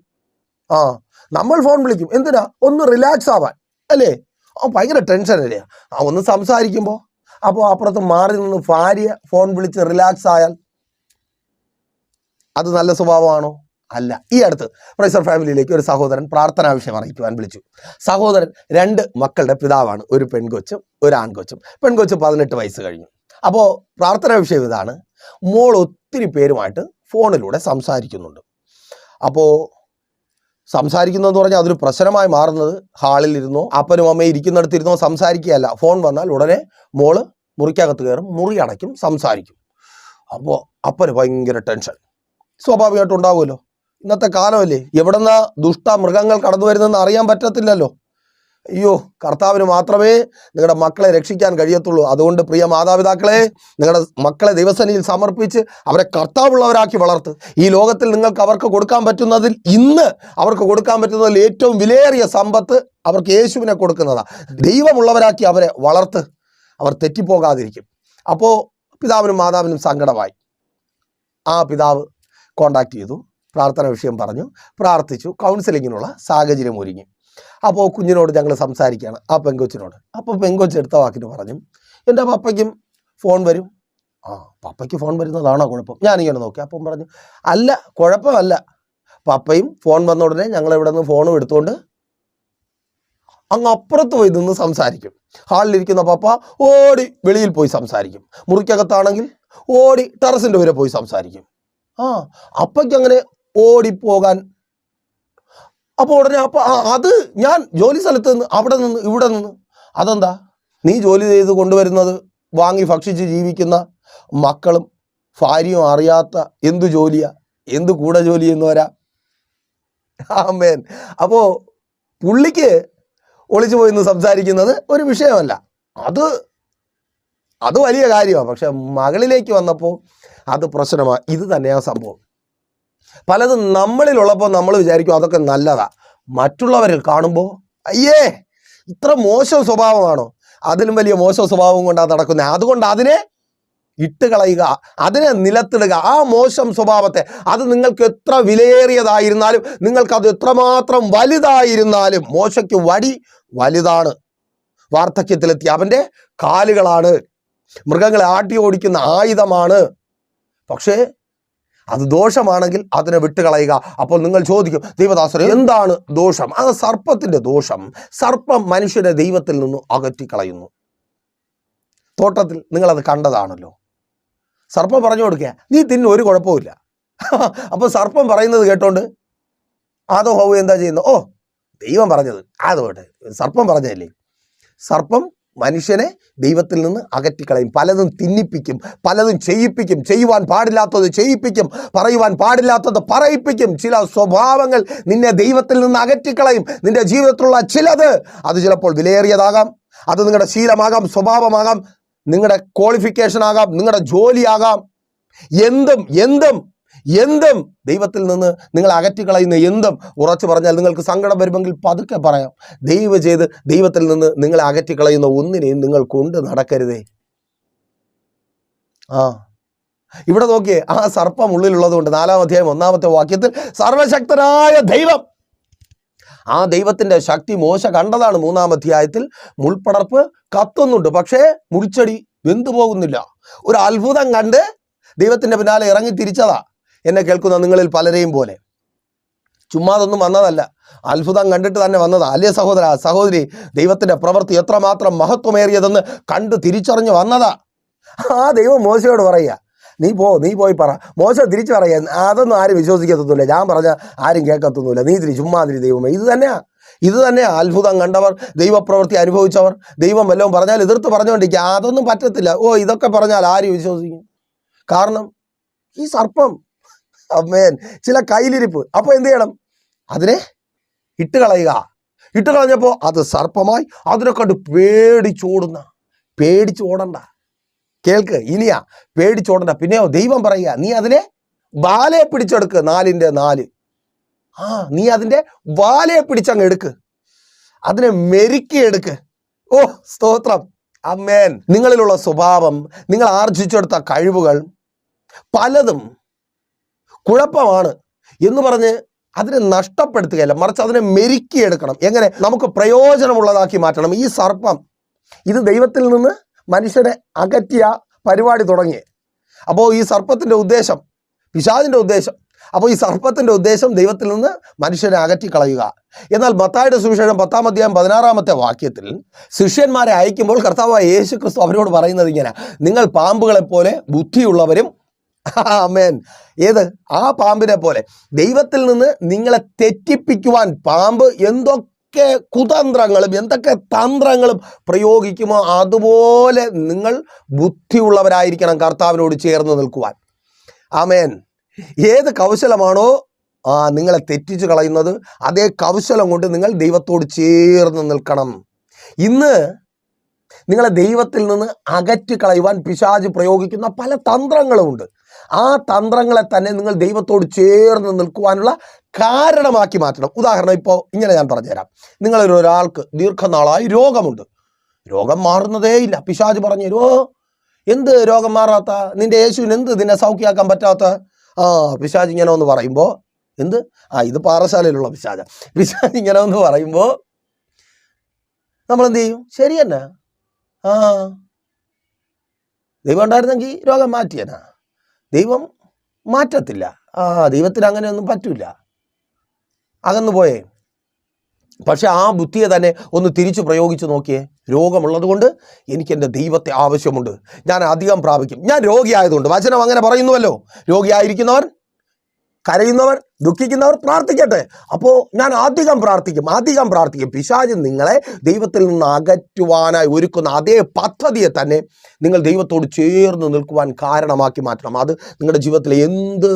നമ്മൾ ഫോൺ വിളിക്കും. എന്തിനാ? ഒന്ന് റിലാക്സ് ആവാൻ അല്ലേ? ഭയങ്കര ടെൻഷനല്ലേ ഒന്ന് സംസാരിക്കുമ്പോൾ. അപ്പോൾ അപ്പുറത്ത് മാറി നിന്ന് ഭാര്യ ഫോൺ വിളിച്ച് റിലാക്സ് ആയാൽ അത് നല്ല സ്വഭാവമാണോ? അല്ല. ഈ അടുത്ത് പ്രൈസർ ഫാമിലിയിലേക്ക് ഒരു സഹോദരൻ പ്രാർത്ഥനാ വിഷയം അറിയിക്കുവാൻ വിളിച്ചു. സഹോദരൻ 2 മക്കളുടെ പിതാവാണ്, ഒരു പെൺകൊച്ചും ഒരു ആൺകൊച്ചും. പെൺകൊച്ച് 18 വയസ്സ് കഴിഞ്ഞു. അപ്പോൾ പ്രാർത്ഥനാ വിഷയം ഇതാണ്, മോൾ ഒത്തിരി പേരുമായിട്ട് ഫോണിലൂടെ സംസാരിക്കുന്നുണ്ട്. അപ്പോൾ സംസാരിക്കുന്നതെന്ന് പറഞ്ഞാൽ അതൊരു പ്രശ്നമായി മാറുന്നത് ഹാളിലിരുന്നോ അപ്പനും അമ്മയും ഇരിക്കുന്നിടത്തിരുന്നോ സംസാരിക്കുകയല്ല. ഫോൺ വന്നാൽ ഉടനെ മോള് മുറിക്കകത്ത് കയറും, മുറി അടയ്ക്കും, സംസാരിക്കും. അപ്പോൾ അപ്പന് ഭയങ്കര ടെൻഷൻ സ്വാഭാവികമായിട്ടും ഉണ്ടാവുമല്ലോ. ഇന്നത്തെ കാലമല്ലേ, എവിടെന്നാ ദുഷ്ട മൃഗങ്ങൾ കടന്നു വരുന്നതെന്ന് അറിയാൻ പറ്റത്തില്ലല്ലോ. അയ്യോ, കർത്താവിന് മാത്രമേ നിങ്ങളുടെ മക്കളെ രക്ഷിക്കാൻ കഴിയത്തുള്ളൂ. അതുകൊണ്ട് പ്രിയ മാതാപിതാക്കളെ, നിങ്ങളുടെ മക്കളെ ദൈവസന്നിധിയിൽ സമർപ്പിച്ച് അവരെ കർത്താവുള്ളവരാക്കി വളർത്ത്. ഈ ലോകത്തിൽ നിങ്ങൾക്ക് അവർക്ക് കൊടുക്കാൻ പറ്റുന്നതിൽ, ഇന്ന് അവർക്ക് കൊടുക്കാൻ പറ്റുന്നതിൽ ഏറ്റവും വിലയേറിയ സമ്പത്ത് അവർക്ക് യേശുവിനെ കൊടുക്കുന്നതാണ്. ദൈവമുള്ളവരാക്കി അവരെ വളർത്ത്, അവർ തെറ്റിപ്പോകാതിരിക്കും. അപ്പോൾ പിതാവിനും മാതാവിനും സങ്കടമായി. ആ പിതാവ് കോണ്ടാക്ട് ചെയ്തു, പ്രാർത്ഥന വിഷയം പറഞ്ഞു, പ്രാർത്ഥിച്ചു, കൗൺസിലിങ്ങിനുള്ള സാഹചര്യം ഒരുങ്ങി. അപ്പോൾ കുഞ്ഞിനോട് ഞങ്ങൾ സംസാരിക്കുകയാണ്, ആ പെങ്കൊച്ചിനോട്. അപ്പോൾ പെങ്കൊച്ച് എടുത്ത വാക്കിന് പറഞ്ഞു, എൻ്റെ പപ്പയ്ക്കും ഫോൺ വരും. പപ്പയ്ക്ക് ഫോൺ വരുന്നതാണോ കുഴപ്പം? ഞാനിങ്ങനെ നോക്കി. അപ്പം പറഞ്ഞു, അല്ല, കുഴപ്പമല്ല, പപ്പയും ഫോൺ വന്ന ഉടനെ ഞങ്ങൾ ഇവിടെ നിന്ന് ഫോണും എടുത്തുകൊണ്ട് അങ്ങ് അപ്പുറത്ത് പോയി നിന്ന് സംസാരിക്കും. ഹാളിലിരിക്കുന്ന പപ്പ ഓടി വെളിയിൽ പോയി സംസാരിക്കും. മുറിക്കകത്താണെങ്കിൽ ഓടി ടെറസിൻ്റെ വരെ പോയി സംസാരിക്കും. അപ്പയ്ക്ക് അങ്ങനെ ഓടിപ്പോകാൻ. അപ്പോൾ ഉടനെ അത് ഞാൻ ജോലി സ്ഥലത്ത് നിന്ന് അവിടെ നിന്ന് ഇവിടെ നിന്ന്. അതെന്താ? നീ ജോലി ചെയ്ത് കൊണ്ടുവരുന്നത് വാങ്ങി ഭക്ഷിച്ച് ജീവിക്കുന്ന മക്കളും ഭാര്യയും അറിയാത്ത എന്തു ജോലിയാ, എന്ത് കൂടെ ജോലി ചെയ്യുന്നവരാ. ആമേൻ. അപ്പോൾ പുള്ളിക്ക് ഒളിച്ചു പോയി നിന്ന് സംസാരിക്കുന്നത് ഒരു വിഷയമല്ല, അത് വലിയ കാര്യമാണ്. പക്ഷെ മകളിലേക്ക് വന്നപ്പോൾ അത് പ്രശ്നമാണ്. ഇത് തന്നെയാണ് സംഭവം. പലതും നമ്മളിലുള്ളപ്പോൾ നമ്മൾ വിചാരിക്കും അതൊക്കെ നല്ലതാ, മറ്റുള്ളവരിൽ കാണുമ്പോൾ അയ്യേ ഇത്ര മോശം സ്വഭാവമാണോ? അതിലും വലിയ മോശം സ്വഭാവം കൊണ്ടാണ് നടക്കുന്നത്. അതുകൊണ്ട് അതിനെ ഇട്ടുകളയുക, അതിനെ നിലത്തിടുക. ആ മോശം സ്വഭാവത്തെ, അത് നിങ്ങൾക്ക് എത്ര വിലയേറിയതായിരുന്നാലും, നിങ്ങൾക്കത് എത്രമാത്രം വലുതായിരുന്നാലും, മോശയ്ക്ക് വടി വലുതാണ്. വാർദ്ധക്യത്തിലെത്തി അവൻ്റെ കാലുകളാണ്, മൃഗങ്ങളെ ആട്ടി ഓടിക്കുന്ന ആയുധമാണ്. പക്ഷേ അത് ദോഷമാണെങ്കിൽ അതിനെ വിട്ടുകളയുക. അപ്പോൾ നിങ്ങൾ ചോദിക്കും, ദൈവദാസരെ എന്താണ് ദോഷം? അത് സർപ്പത്തിൻ്റെ ദോഷം. സർപ്പം മനുഷ്യരെ ദൈവത്തിൽ നിന്ന് അകറ്റിക്കളയുന്നു. തോട്ടത്തിൽ നിങ്ങളത് കണ്ടതാണല്ലോ. സർപ്പം പറഞ്ഞു കൊടുക്കുക, നീ തിന്നു, ഒരു കുഴപ്പമില്ല. അപ്പോൾ സർപ്പം പറയുന്നത് കേട്ടോണ്ട് ആദോ ഹൗവ എന്താ ചെയ്യുന്നത്? ദൈവം പറഞ്ഞത് അത് പോട്ടെ, സർപ്പം പറഞ്ഞതല്ലേ. സർപ്പം മനുഷ്യനെ ദൈവത്തിൽ നിന്ന് അകറ്റിക്കളയും, പലതും തിന്നിപ്പിക്കും, പലതും ചെയ്യിപ്പിക്കും, ചെയ്യുവാൻ പാടില്ലാത്തത് ചെയ്യിപ്പിക്കും, പറയുവാൻ പാടില്ലാത്തത് പറയിപ്പിക്കും. ചില സ്വഭാവങ്ങൾ നിന്നെ ദൈവത്തിൽ നിന്ന് അകറ്റിക്കളയും. നിന്റെ ജീവിതത്തിലുള്ള ചിലത്, അത് ചിലപ്പോൾ വിലയേറിയതാകാം, അത് നിങ്ങളുടെ ശീലമാകാം, സ്വഭാവമാകാം, നിങ്ങളുടെ ക്വാളിഫിക്കേഷൻ ആകാം, നിങ്ങളുടെ ജോലിയാകാം. എന്തും ദൈവത്തിൽ നിന്ന് നിങ്ങൾ അകറ്റിക്കളയുന്ന എന്തും, ഉറച്ചു പറഞ്ഞാൽ നിങ്ങൾക്ക് സങ്കടം വരുമെങ്കിൽ പതുക്കെ പറയാം, ദയവ് ചെയ്ത് ദൈവത്തിൽ നിന്ന് നിങ്ങളെ അകറ്റിക്കളയുന്ന ഒന്നിനെയും നിങ്ങൾ കൊണ്ട് നടക്കരുതേ. ഇവിടെ നോക്കിയേ, ആ സർപ്പം ഉള്ളിലുള്ളത് കൊണ്ട് 4-ാം അധ്യായം 1-ാമത്തെ വാക്യത്തിൽ സർവശക്തനായ ദൈവം, ആ ദൈവത്തിൻ്റെ ശക്തി മോശ കണ്ടതാണ്. 3-ാം അധ്യായത്തിൽ മുൾപ്പടർപ്പ് കത്തുന്നുണ്ട്, പക്ഷേ മുൾച്ചെടി വെന്തു പോകുന്നില്ല. ഒരു അത്ഭുതം കണ്ട് ദൈവത്തിൻ്റെ പിന്നാലെ ഇറങ്ങി തിരിച്ചതാ. എന്നെ കേൾക്കുന്ന നിങ്ങളിൽ പലരെയും പോലെ ചുമ്മാതൊന്നും വന്നതല്ല, അത്ഭുതം കണ്ടിട്ട് തന്നെ വന്നതാ. അല്ലേ സഹോദര സഹോദരി, ദൈവത്തിൻ്റെ പ്രവൃത്തി എത്രമാത്രം മഹത്വമേറിയതെന്ന് കണ്ട് തിരിച്ചറിഞ്ഞ് വന്നതാ. ആ ദൈവം മോശയോട് പറയുക, നീ പോയി പറ. മോശ തിരിച്ചു പറയുക, അതൊന്നും ആരും വിശ്വസിക്കത്തൊന്നുമില്ല, ഞാൻ പറഞ്ഞാൽ ആരും കേൾക്കത്തൊന്നുമില്ല, ചുമ്മാതിരി ദൈവമേ. ഇത് തന്നെയാ അത്ഭുതം കണ്ടവർ, ദൈവപ്രവൃത്തി അനുഭവിച്ചവർ. ദൈവം വല്ലതും പറഞ്ഞാൽ എതിർത്ത് പറഞ്ഞുകൊണ്ടിരിക്കുക, അതൊന്നും പറ്റത്തില്ല. ഇതൊക്കെ പറഞ്ഞാൽ ആരും വിശ്വസിക്കും? കാരണം ഈ സർപ്പം, അമ്മേൻ, ചില കയ്യിലിരിപ്പ്. അപ്പോൾ എന്ത് ചെയ്യണം? അതിനെ ഇട്ടുകളയുക. ഇട്ടുകളഞ്ഞപ്പോൾ അത് സർപ്പമായി. അതിനെ കണ്ട് പേടിച്ചോടണ്ട. കേൾക്ക്, ഇനിയാ പേടിച്ചോടണ്ട. പിന്നെയോ ദൈവം പറയുക, നീ അതിനെ വാലെ പിടിച്ചെടുക്ക്, 4-ന്റെ-4. നീ അതിൻ്റെ വാലയെ പിടിച്ചങ്ങ് എടുക്ക്, അതിനെ മെരുക്കിയെടുക്ക്. സ്തോത്രം, അമ്മേൻ. നിങ്ങളിലുള്ള സ്വഭാവം, നിങ്ങൾ ആർജിച്ചെടുത്ത കഴിവുകൾ പലതും കുഴപ്പമാണ് എന്ന് പറഞ്ഞ് അതിനെ നഷ്ടപ്പെടുത്തുകയല്ല, മറിച്ച് അതിനെ മെരുക്കിയെടുക്കണം. എങ്ങനെ? നമുക്ക് പ്രയോജനമുള്ളതാക്കി മാറ്റണം. ഈ സർപ്പം, ഇത് ദൈവത്തിൽ നിന്ന് മനുഷ്യനെ അകറ്റിയ പരിപാടി തുടങ്ങി. അപ്പോൾ ഈ സർപ്പത്തിൻ്റെ ഉദ്ദേശം, പിശാചിൻ്റെ ഉദ്ദേശം, അപ്പോൾ ഈ സർപ്പത്തിൻ്റെ ഉദ്ദേശം ദൈവത്തിൽ നിന്ന് മനുഷ്യനെ അകറ്റിക്കളയുക. എന്നാൽ മത്തായിയുടെ സുവിശേഷം 10-ാം അധ്യായം 16-ാമത്തെ വാക്യത്തിൽ ശിഷ്യന്മാരെ അയക്കുമ്പോൾ കർത്താവായ യേശു ക്രിസ്തു അവരോട് പറയുന്നത് ഇങ്ങനെ, നിങ്ങൾ പാമ്പുകളെപ്പോലെ ബുദ്ധിയുള്ളവരും. ആമേൻ. ഏത്? ആ പാമ്പിനെ പോലെ. ദൈവത്തിൽ നിന്ന് നിങ്ങളെ തെറ്റിപ്പിക്കുവാൻ പാമ്പ് എന്തൊക്കെ കുതന്ത്രങ്ങളും എന്തൊക്കെ തന്ത്രങ്ങളും പ്രയോഗിക്കുമോ അതുപോലെ നിങ്ങൾ ബുദ്ധിയുള്ളവരായിരിക്കണം കർത്താവിനോട് ചേർന്ന് നിൽക്കുവാൻ. ആമേൻ. ഏത് കൗശലമാണോ നിങ്ങളെ തെറ്റിച്ച് കളയുന്നത്, അതേ കൗശലം കൊണ്ട് നിങ്ങൾ ദൈവത്തോട് ചേർന്ന് നിൽക്കണം. ഇന്ന് നിങ്ങളെ ദൈവത്തിൽ നിന്ന് അകറ്റി കളയുവാൻ പിശാച് പ്രയോഗിക്കുന്ന പല തന്ത്രങ്ങളുമുണ്ട്. ആ തന്ത്രങ്ങളെ തന്നെ നിങ്ങൾ ദൈവത്തോട് ചേർന്ന് നിൽക്കുവാനുള്ള കാരണമാക്കി മാറ്റണം. ഉദാഹരണം ഇപ്പോൾ ഇങ്ങനെ ഞാൻ പറഞ്ഞുതരാം. നിങ്ങളൊരാൾക്ക് ദീർഘനാളായി രോഗമുണ്ട്, രോഗം മാറുന്നതേയില്ല. പിശാച് പറഞ്ഞു തരുമോ, എന്ത് രോഗം മാറാത്ത, നിന്റെ യേശുവിന് എന്ത് നിന്നെ സൗഖ്യമാക്കാൻ പറ്റാത്ത? പിശാച് ഇങ്ങനെ ഒന്ന് പറയുമ്പോൾ, എന്ത്? ഇത് പാറശാലയിലുള്ള പിശാച് ഇങ്ങനെ ഒന്ന് പറയുമ്പോൾ നമ്മളെന്ത് ചെയ്യും? ശരി തന്നെ, ദൈവം ഉണ്ടായിരുന്നെങ്കിൽ രോഗം മാറ്റിയനാ. ദൈവം മാറ്റത്തില്ല. ദൈവത്തിന് അങ്ങനെയൊന്നും പറ്റില്ല, അകന്നു പോയേ. പക്ഷെ ആ ബുദ്ധിയെ തന്നെ ഒന്ന് തിരിച്ചു പ്രയോഗിച്ച് നോക്കിയേ. രോഗമുള്ളത് കൊണ്ട് എനിക്ക് എൻ്റെ ദൈവത്തെ ആവശ്യമുണ്ട്, ഞാൻ അധികം പ്രാപിക്കും. ഞാൻ രോഗിയായതുകൊണ്ട്, വചനം അങ്ങനെ പറയുന്നുവല്ലോ, രോഗിയായിരിക്കുന്നവർ, കരയുന്നവർ, ദുഃഖിക്കുന്നവർ പ്രാർത്ഥിക്കട്ടെ. അപ്പോൾ ഞാൻ അധികം പ്രാർത്ഥിക്കും. പിശാച് നിങ്ങളെ ദൈവത്തിൽ നിന്ന് അകറ്റുവാനായി ഒരുക്കുന്ന അതേ പദ്ധതിയെ തന്നെ നിങ്ങൾ ദൈവത്തോട് ചേർന്ന് നിൽക്കുവാൻ കാരണമാക്കി മാറ്റണം. അത് നിങ്ങളുടെ ജീവിതത്തിലെ എന്ത്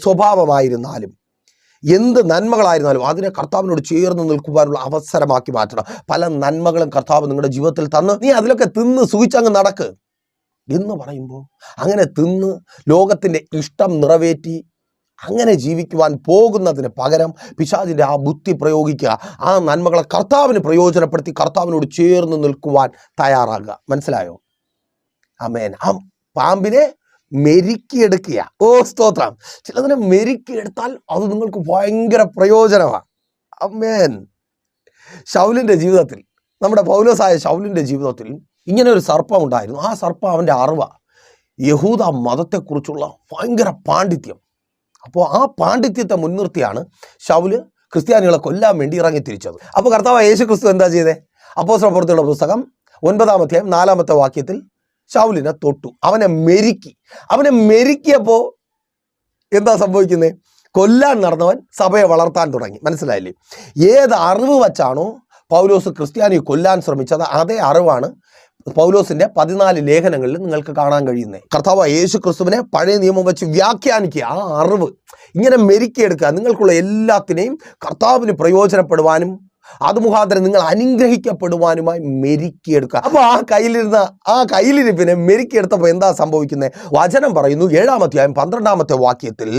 സ്വഭാവമായിരുന്നാലും, എന്ത് നന്മകളായിരുന്നാലും അതിനെ കർത്താവിനോട് ചേർന്ന് നിൽക്കുവാനുള്ള അവസരമാക്കി മാറ്റണം. പല നന്മകളും കർത്താവ് നിങ്ങളുടെ ജീവിതത്തിൽ തന്ന് നീ അതിലൊക്കെ തിന്ന് സുഖിച്ചങ്ങ് നടക്ക് എന്ന് പറയുമ്പോൾ, അങ്ങനെ തിന്ന് ലോകത്തിൻ്റെ ഇഷ്ടം നിറവേറ്റി അങ്ങനെ ജീവിക്കുവാൻ പോകുന്നതിന് പകരം പിശാചിൻ്റെ ആ ബുദ്ധി പ്രയോഗിക്കുക. ആ നന്മകളെ കർത്താവിന് പ്രയോജനപ്പെടുത്തി കർത്താവിനോട് ചേർന്ന് നിൽക്കുവാൻ തയ്യാറാകുക. മനസ്സിലായോ? ആമേൻ. ആ പാമ്പിനെ മെരുക്കിയെടുക്കുക. സ്തോത്രം. ചിലതിനെ മെരുക്കിയെടുത്താൽ അത് നിങ്ങൾക്ക് ഭയങ്കര പ്രയോജനമാണ്. ആമേൻ. ശൗലിൻ്റെ ജീവിതത്തിൽ, നമ്മുടെ പൗലോസായ ശൗലിൻ്റെ ജീവിതത്തിൽ ഇങ്ങനെ ഒരു സർപ്പം ഉണ്ടായിരുന്നു. ആ സർപ്പം അവൻ്റെ അറിവ, യഹൂദ മതത്തെക്കുറിച്ചുള്ള ഭയങ്കര പാണ്ഡിത്യം. അപ്പോൾ ആ പാണ്ഡിത്യത്തെ മുൻനിർത്തിയാണ് ശൗല് ക്രിസ്ത്യാനികളെ കൊല്ലാൻ വേണ്ടി ഇറങ്ങിത്തിരിച്ചത്. അപ്പോൾ കർത്താവ് യേശു ക്രിസ്തു എന്താ ചെയ്തേ? അപ്പോസ്തലപ്രവൃത്തികളുടെ പുസ്തകം 9-ാം അധ്യായം 4-ാമത്തെ വാക്യത്തിൽ ശൗലിനെ തൊട്ടു, അവനെ മെരുക്കിയപ്പോൾ എന്താ സംഭവിക്കുന്നത്? കൊല്ലാൻ നടന്നവൻ സഭയെ വളർത്താൻ തുടങ്ങി. മനസ്സിലായില്ലേ? ഏത് അറിവ് വച്ചാണോ പൗലോസ് ക്രിസ്ത്യാനിയെ കൊല്ലാൻ ശ്രമിച്ചത്, അതേ അറിവാണ് പൗലോസിന്റെ 14 ലേഖനങ്ങളിൽ നിങ്ങൾക്ക് കാണാൻ കഴിയുന്നത്. കർത്താവ് യേശു ക്രിസ്തുവിനെ പഴയ നിയമം വെച്ച് വ്യാഖ്യാനിക്കുക. ആ അറിവ് ഇങ്ങനെ മെരുക്കിയെടുക്കുക. നിങ്ങൾക്കുള്ള എല്ലാത്തിനെയും കർത്താവിന് പ്രയോജനപ്പെടുവാനും അത് മുഖാന്തരം നിങ്ങൾ അനുഗ്രഹിക്കപ്പെടുവാനുമായി മെരുക്കിയെടുക്കുക. അപ്പോൾ ആ കയ്യിലിരിപ്പിനെ മെരുക്കിയെടുത്തപ്പോൾ എന്താ സംഭവിക്കുന്നത്? വചനം പറയുന്നു 7-ാം അധ്യായം 12-ാമത്തെ വാക്യത്തിൽ,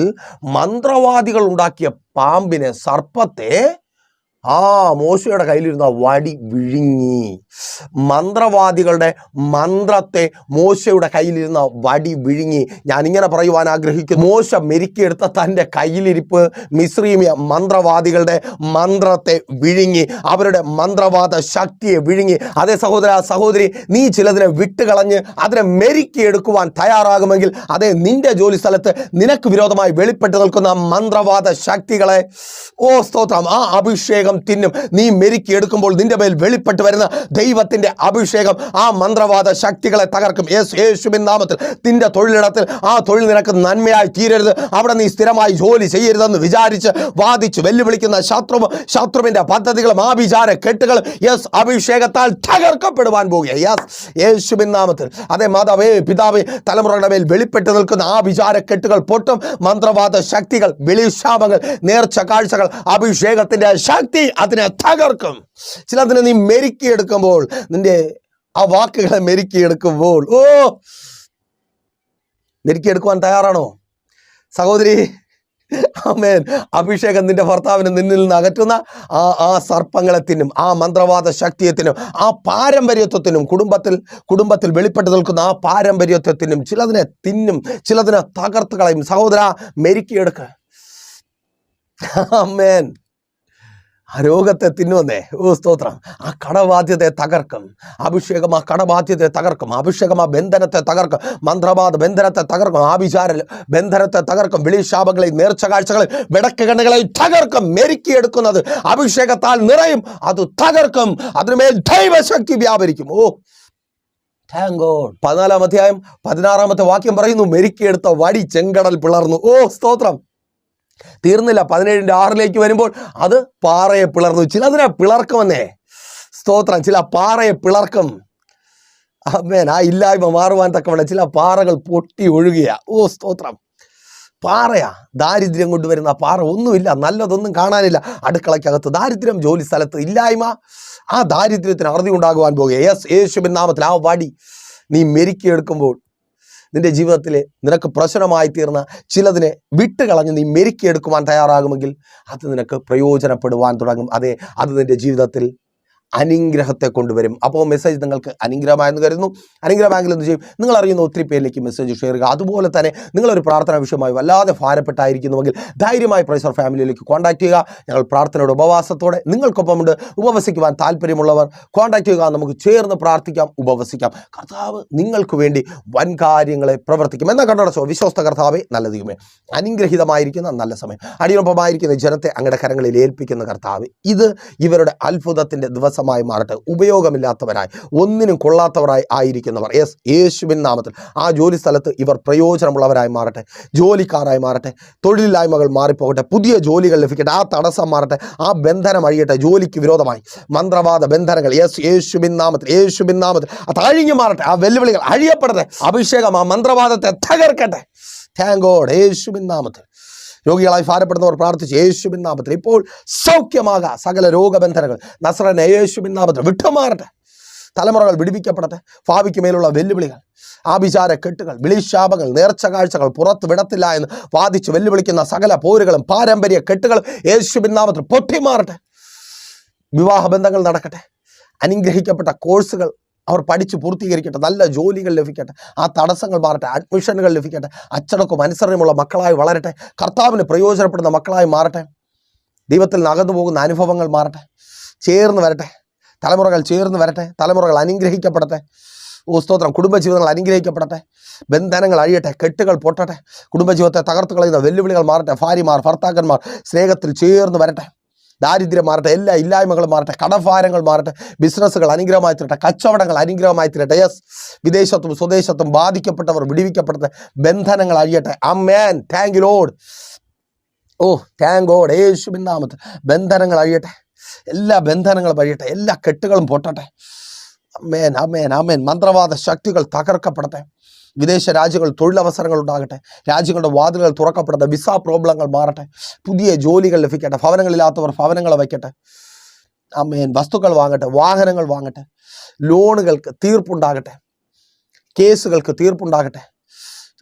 മന്ത്രവാദികൾ ഉണ്ടാക്കിയ പാമ്പിനെ, സർപ്പത്തെ മോശയുടെ കയ്യിലിരുന്ന വടി വിഴുങ്ങി. മന്ത്രവാദികളുടെ മന്ത്രത്തെ മോശയുടെ കയ്യിലിരുന്ന വടി വിഴുങ്ങി. ഞാനിങ്ങനെ പറയുവാൻ ആഗ്രഹിക്കുന്നു, മോശ മെരുക്കിയെടുത്ത തൻ്റെ കയ്യിലിരിപ്പ് മിസ്രീമിയ മന്ത്രവാദികളുടെ മന്ത്രത്തെ വിഴുങ്ങി, അവരുടെ മന്ത്രവാദ ശക്തിയെ വിഴുങ്ങി. അതേ സഹോദര സഹോദരി, നീ ചിലതിനെ വിട്ടുകളഞ്ഞ് അതിനെ മെരുക്കിയെടുക്കുവാൻ തയ്യാറാകുമെങ്കിൽ, അതേ നിന്റെ ജോലി സ്ഥലത്ത് നിനക്ക് വിരോധമായി വെളിപ്പെട്ട് നിൽക്കുന്ന മന്ത്രവാദ ശക്തികളെ സ്തോത്രം, ആ അഭിഷേകം തിന്നും. നീ മെരുക്കിയെടുക്കുമ്പോൾ നിന്റെ മേൽ വെളിപ്പെട്ട് വരുന്ന ദൈവത്തിന്റെ അഭിഷേകം ആ മന്ത്രവാദ ശക്തികളെ തകർക്കും. യേശുവിൻ നാമത്തിൽ നിന്റെ തൊഴിലിടത്തിൽ ആ തൊഴിൽ നിനക്ക് നന്മയായി തീരരുത്, അവിടെ നീ സ്ഥിരമായി ജോലി ചെയ്യരുതെന്ന് വിചാരിച്ച് വാദിച്ച് വെല്ലുവിളിക്കുന്ന ശത്രുവിന്റെ പദ്ധതികളും ആഭിചാര കെട്ടുകളും അഭിഷേകത്താൽ തകർക്കപ്പെടുവാൻ പോകുക. യേശുവിൻ നാമത്തിൽ. അതേ മാതാവേ പിതാവേ, തലമുറകളുടെ മേൽ വെളിപ്പെട്ട് നിൽക്കുന്ന ആഭിചാര കെട്ടുകൾ പൊട്ടും. മന്ത്രവാദ ശക്തികൾ, വെളിശാപങ്ങൾ, നേർച്ച കാഴ്ചകൾ, അഭിഷേകത്തിന്റെ ശക്തി അതിനെ തകർക്കും. ചിലതിനെ നീ മെരുക്കിയെടുക്കുമ്പോൾ, നിന്റെ ആ വാക്കുകളെ മെരുക്കിയെടുക്കുമ്പോൾ, മെരുക്കിയെടുക്കുവാൻ തയ്യാറാണോ സഹോദരി? ആമേൻ. അഭിഷേകം നിന്റെ ഭർത്താവിന് നിന്നിൽ നിന്ന് അകറ്റുന്ന ആ സർപ്പങ്ങളെ തിന്നും, ആ മന്ത്രവാദ ശക്തിയത്തിനും, ആ പാരമ്പര്യത്വത്തിനും, കുടുംബത്തിൽ വെളിപ്പെട്ട് നിൽക്കുന്ന ആ പാരമ്പര്യത്വത്തിനും ചിലതിനെ തിന്നും, ചിലതിനെ തകർത്ത് കളയും. സഹോദര, മെരുക്കിയെടുക്ക. ആമേൻ. ആ രോഗത്തെ തിന്നുവന്നേ. സ്തോത്രം. ആ കടബാധ്യതയെ തകർക്കും അഭിഷേകം. ആ കടബാധ്യതയെ തകർക്കും അഭിഷേകം. ആ ബന്ധനത്തെ തകർക്കും. മന്ത്രവാദ ബന്ധനത്തെ തകർക്കും. ആഭിചാര ബന്ധനത്തെ തകർക്കും. വിളിശാപങ്ങളെയും നേർച്ച കാഴ്ചകളെയും വെടക്ക് കണ്ണുകളെയും തകർക്കും. മെരുക്കിയെടുക്കുന്നത് അഭിഷേകത്താൽ നിറയും, അത് തകർക്കും. അതിനുമേൽ ദൈവശക്തി വ്യാപരിക്കും. Thank God. 14-ാം അധ്യായം 16-ാമത്തെ വാക്യം പറയുന്നു, മെരുക്കിയെടുത്ത വടി ചെങ്കടൽ പിളർന്നു. സ്തോത്രം. തീർന്നില്ല. 17-6 വരുമ്പോൾ അത് പാറയെ പിളർന്നു. ചിലതിനെ പിളർക്കുമെന്നേ. സ്തോത്രം. ചില പാറയെ പിളർക്കും. ആമേൻ. ആ ഇല്ലായ്മ മാറുവാൻ തക്കവണ്ണം ചില പാറകൾ പൊട്ടി ഒഴുകിയ. സ്തോത്രം. പാറയാ. ദാരിദ്ര്യം കൊണ്ടുവരുന്ന പാറ. ഒന്നുമില്ല, നല്ലതൊന്നും കാണാനില്ല. അടുക്കളയ്ക്കകത്ത് ദാരിദ്ര്യം, ജോലി സ്ഥലത്ത് ഇല്ലായ്മ. ആ ദാരിദ്ര്യത്തിന് അറുതി ഉണ്ടാകുവാൻ പോകുക. യേശുവിൻ നാമത്തിൽ ആ വടി നീ മെരുക്കിയെടുക്കുമ്പോൾ നിന്റെ ജീവിതത്തിൽ നിനക്ക് പ്രശ്നമായി തീർന്ന ചിലതിനെ വിട്ടുകളഞ്ഞ് നീ മെരുക്കിയെടുക്കുവാൻ തയ്യാറാകുമെങ്കിൽ അത് നിനക്ക് പ്രയോജനപ്പെടുവാൻ തുടങ്ങും. അത് നിന്റെ ജീവിതത്തിൽ അനുഗ്രഹത്തെ കൊണ്ടുവരും. അപ്പോൾ മെസ്സേജ് നിങ്ങൾക്ക് അനുഗ്രഹമായെന്ന് കരുതുന്നു. അനുഗ്രഹമായെങ്കിൽ എന്ത് ചെയ്യും? നിങ്ങൾ അറിയുന്ന ഒത്തിരി പേരിലേക്ക് മെസ്സേജ് ഷെയർ ചെയ്യുക. അതുപോലെ തന്നെ നിങ്ങളൊരു പ്രാർത്ഥനാ വിഷയമായി വല്ലാതെ ഭാരപ്പെട്ടായിരിക്കുന്നുവെങ്കിൽ ധൈര്യമായി പ്രൈസർ ഫാമിലിയിലേക്ക് കോൺടാക്ട് ചെയ്യുക. ഞങ്ങൾ പ്രാർത്ഥനയുടെ ഉപവാസത്തോടെ നിങ്ങൾക്കൊപ്പമുണ്ട്. ഉപവസിക്കുവാൻ താല്പര്യമുള്ളവർ കോൺടാക്ട് ചെയ്യുക. നമുക്ക് ചേർന്ന് പ്രാർത്ഥിക്കാം, ഉപവസിക്കാം. കർത്താവ് നിങ്ങൾക്ക് വേണ്ടി വൻ കാര്യങ്ങളെ പ്രവർത്തിക്കും. എന്നാൽ കണ്ടടച്ചോ, വിശ്വസ്ത കർത്താവേ, നല്ല ദൈവമേ, അനുഗ്രഹീതമായിരിക്കുന്ന നല്ല സമയം, അടിയൊപ്പമായിരിക്കുന്ന ജനത്തെ അങ്ങയുടെ കരങ്ങളിൽ ഏൽപ്പിക്കുന്ന കർത്താവ്, ഇത് ഇവരുടെ അത്ഭുതത്തിൻ്റെ ദിവസം മാറട്ടെ. ഉപയോഗമില്ലാത്തവരായി, ഒന്നിനും കൊള്ളാത്തവരായി ആയിരിക്കുന്നവർ യേശുവിൻ നാമത്തിൽ ആ ജോലി സ്ഥലത്ത് ഇവർ പ്രയോജനമുള്ളവരായി മാറട്ടെ. ജോലിക്കാരായി മാറട്ടെ. തൊഴിലില്ലായ്മകൾ മാറിപ്പോകട്ടെ. പുതിയ ജോലികൾ ലഭിക്കട്ടെ. ആ തടസ്സം മാറട്ടെ. ആ ബന്ധനം അഴിയട്ടെ. ജോലിക്ക് വിരോധമായി മന്ത്രവാദ ബന്ധനങ്ങൾ യേശുവിൻ നാമത്തിൽ അത് അഴിഞ്ഞു മാറട്ടെ. ആ വെല്ലുവിളികൾ അഴിയപ്പെടട്ടെ. അഭിഷേകം ആ മന്ത്രവാദത്തെ തകർക്കട്ടെ. Thank God. യേശുവിൻ നാമത്തിൽ രോഗികളായി ഭാരപ്പെടുന്നവർ പ്രാർത്ഥിച്ച് യേശുവിൻ നാമത്തിൽ ഇപ്പോൾ സൗഖ്യമാകാം. സകല രോഗബന്ധനങ്ങൾ നസ്രനെ യേശുവിൻ നാമത്തിൽ വിട്ടുമാറട്ടെ. തലമുറകൾ വിടുവിക്കപ്പെടട്ടെ. ഭാവിക്ക് മേലുള്ള വെല്ലുവിളികൾ, ആഭിചാര കെട്ടുകൾ, വിളിശാപങ്ങൾ, നേർച്ച കാഴ്ചകൾ പുറത്ത് വിടത്തില്ല എന്ന് വാദിച്ച് വെല്ലുവിളിക്കുന്ന സകല പോരുകളും പാരമ്പര്യ കെട്ടുകളും യേശുവിൻ നാമത്തിൽ പൊട്ടിമാറട്ടെ. വിവാഹ ബന്ധങ്ങൾ നടക്കട്ടെ. അനുഗ്രഹിക്കപ്പെട്ട കോഴ്സുകൾ അവർ പഠിച്ച് പൂർത്തീകരിക്കട്ടെ. നല്ല ജോലികൾ ലഭിക്കട്ടെ. ആ തടസ്സങ്ങൾ മാറട്ടെ. അഡ്മിഷനുകൾ ലഭിക്കട്ടെ. അച്ചടക്കവും അനുസരണമുള്ള മക്കളായി വളരട്ടെ. കർത്താവിന് പ്രയോജനപ്പെടുന്ന മക്കളായി മാറട്ടെ. ദൈവത്തിൽ നിന്ന് അകന്നു പോകുന്ന അനുഭവങ്ങൾ മാറട്ടെ. ചേർന്ന് വരട്ടെ. തലമുറകൾ ചേർന്ന് വരട്ടെ. തലമുറകൾ അനുഗ്രഹിക്കപ്പെടട്ടെ. സ്തോത്രം. കുടുംബജീവിതങ്ങൾ അനുഗ്രഹിക്കപ്പെടട്ടെ. ബന്ധനങ്ങൾ അഴിയട്ടെ. കെട്ടുകൾ പൊട്ടട്ടെ. കുടുംബജീവിതത്തെ തകർത്ത് കളയുന്ന വെല്ലുവിളികൾ മാറട്ടെ. ഭാര്യമാർ, ഭർത്താക്കന്മാർ സ്നേഹത്തിൽ ചേർന്ന് വരട്ടെ. ദാരിദ്ര്യം മാറട്ടെ. എല്ലാ ഇല്ലായ്മകളും മാറട്ടെ. കടഭാരങ്ങൾ മാറട്ടെ. ബിസിനസ്സുകൾ അനുഗ്രഹമായി തീരട്ടെ. കച്ചവടങ്ങൾ അനുഗ്രഹമായി തീരട്ടെ. വിദേശത്തും സ്വദേശത്തും ബാധിക്കപ്പെട്ടവർ വിടുവിക്കപ്പെടട്ടെ. ബന്ധനങ്ങൾ അഴിയട്ടെ. Amen. Thank you Lord. Thank God. യേശുവിൻ നാമത്തിൽ ബന്ധനങ്ങൾ അഴിയട്ടെ. എല്ലാ ബന്ധനങ്ങളും അഴിയട്ടെ. എല്ലാ കെട്ടുകളും പൊട്ടട്ടെ. ആമേൻ, ആമേൻ, ആമേൻ. മന്ത്രവാദ ശക്തികൾ തകർക്കപ്പെടട്ടെ. വിദേശ രാജ്യങ്ങൾ തൊഴിലവസരങ്ങൾ ഉണ്ടാകട്ടെ. രാജ്യങ്ങളുടെ വാതിലുകൾ തുറക്കപ്പെടട്ടെ. വിസ പ്രോബ്ലങ്ങൾ മാറട്ടെ. പുതിയ ജോലികൾ ലഭിക്കട്ടെ. ഭവനങ്ങളില്ലാത്തവർ ഭവനങ്ങൾ വയ്ക്കട്ടെ. ആമേൻ. വസ്തുക്കൾ വാങ്ങട്ടെ. വാഹനങ്ങൾ വാങ്ങട്ടെ. ലോണുകൾക്ക് തീർപ്പുണ്ടാകട്ടെ. കേസുകൾക്ക് തീർപ്പുണ്ടാകട്ടെ.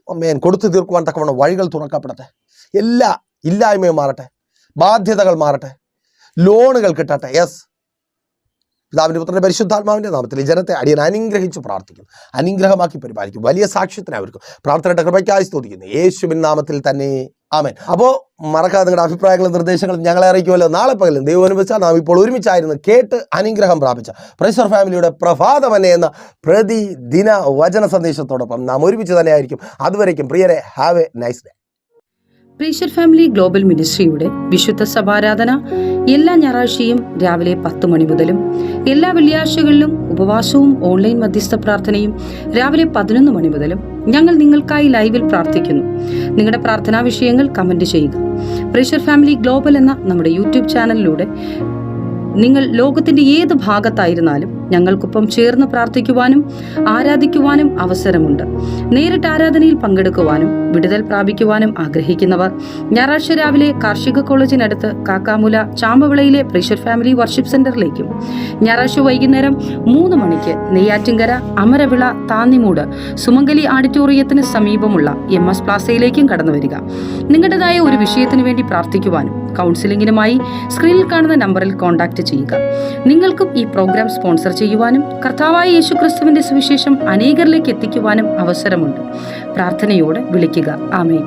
ആമേൻ. കൊടുത്തു തീർക്കുവാൻ തക്കവണ്ണം വഴികൾ തുറക്കപ്പെടട്ടെ. എല്ലാ ഇല്ലായ്മയും മാറട്ടെ. ബാധ്യതകൾ മാറട്ടെ. ലോണുകൾ കിട്ടട്ടെ. യെസ്, പിതാവിന്റെ പുത്രന്റെ പരിശുദ്ധാത്മാവിന്റെ നാമത്തിൽ ഈ ജനത്തെ അടിയൻ അനുഗ്രഹിച്ച് പ്രാർത്ഥിക്കുന്നു, അനുഗ്രഹമാക്കി പരിപാലിക്കും. വലിയ സാക്ഷ്യത്തിന് അവർക്ക് പ്രാർത്ഥനയുടെ കൃപയ്ക്കായി സ്തുതിക്കുന്നു, യേശുവിൻ നാമത്തിൽ തന്നെ, ആമേൻ. അപ്പോൾ മറക്കാതെ നിങ്ങളുടെ അഭിപ്രായങ്ങളും നിർദ്ദേശങ്ങളും ഞങ്ങളെ അറിയിക്കുമല്ലോ. നാളെ പകലും ദൈവം അനുവദിച്ചാൽ നാം ഇപ്പോൾ ഒരുമിച്ചായിരുന്നു കേട്ട് അനുഗ്രഹം പ്രാപിച്ച പ്രൈസർ ഫാമിലിയുടെ പ്രഭാതമന്നെ എന്ന പ്രതിദിന വചന സന്ദേശത്തോടൊപ്പം നാം ഒരുമിച്ച് തന്നെ ആയിരിക്കും. അതുവരേക്കും പ്രിയരെ, have a nice day. Praiser family global മിനിസ്ട്രിയുടെ വിശുദ്ധ സഭാരാധന എല്ലാ ഞായറാഴ്ചയും രാവിലെ 10 മണി മുതലും എല്ലാ വെള്ളിയാഴ്ചകളിലും ഉപവാസവും ഓൺലൈൻ മധ്യസ്ഥ പ്രാർത്ഥനയും രാവിലെ 11 മണി മുതലും ഞങ്ങൾ നിങ്ങൾക്കായി ലൈവിൽ പ്രാർത്ഥിക്കുന്നു. നിങ്ങളുടെ പ്രാർത്ഥനാ വിഷയങ്ങൾ കമന്റ് ചെയ്യുക. പ്രൈസർ ഫാമിലി ഗ്ലോബൽ എന്ന നമ്മുടെ യൂട്യൂബ് ചാനലിലൂടെ നിങ്ങൾ ലോകത്തിന്റെ ഏത് ഭാഗത്തായിരുന്നാലും ഞങ്ങൾക്കൊപ്പം ചേർന്ന് പ്രാർത്ഥിക്കുവാനും ആരാധിക്കുവാനും അവസരമുണ്ട്. നേരിട്ട് ആരാധനയിൽ പങ്കെടുക്കുവാനും വിടുതൽ പ്രാപിക്കുവാനും ആഗ്രഹിക്കുന്നവർ ഞായറാഴ്ച രാവിലെ കാർഷിക കോളേജിനടുത്ത് കാക്കാമുല ചാമ്പവിളയിലെ പ്രൈസർ ഫാമിലി വർഷിപ്പ് സെന്ററിലേക്കും ഞായറാഴ്ച വൈകുന്നേരം 3 മണിക്ക് നെയ്യാറ്റിൻകര അമരവിള താന്നിമൂട് സുമംഗലി ഓഡിറ്റോറിയത്തിന് സമീപമുള്ള MS പ്ലാസയിലേക്കും കടന്നു വരിക. നിങ്ങളുടേതായ ഒരു വിഷയത്തിന് വേണ്ടി പ്രാർത്ഥിക്കുവാനും കൗൺസിലിംഗിനുമായി സ്ക്രീനിൽ കാണുന്ന നമ്പറിൽ കോൺടാക്ട് ചെയ്യുക. നിങ്ങൾക്കും ഈ പ്രോഗ്രാം സ്പോൺസർ ചെയ്യുവാനും കർത്താവായ യേശുക്രിസ്തുവിന്റെ സുവിശേഷം അനേകരിലേക്ക് എത്തിക്കുവാനും അവസരമുണ്ട്. പ്രാർത്ഥനയോടെ വിളിക്കുക. ആമേൻ.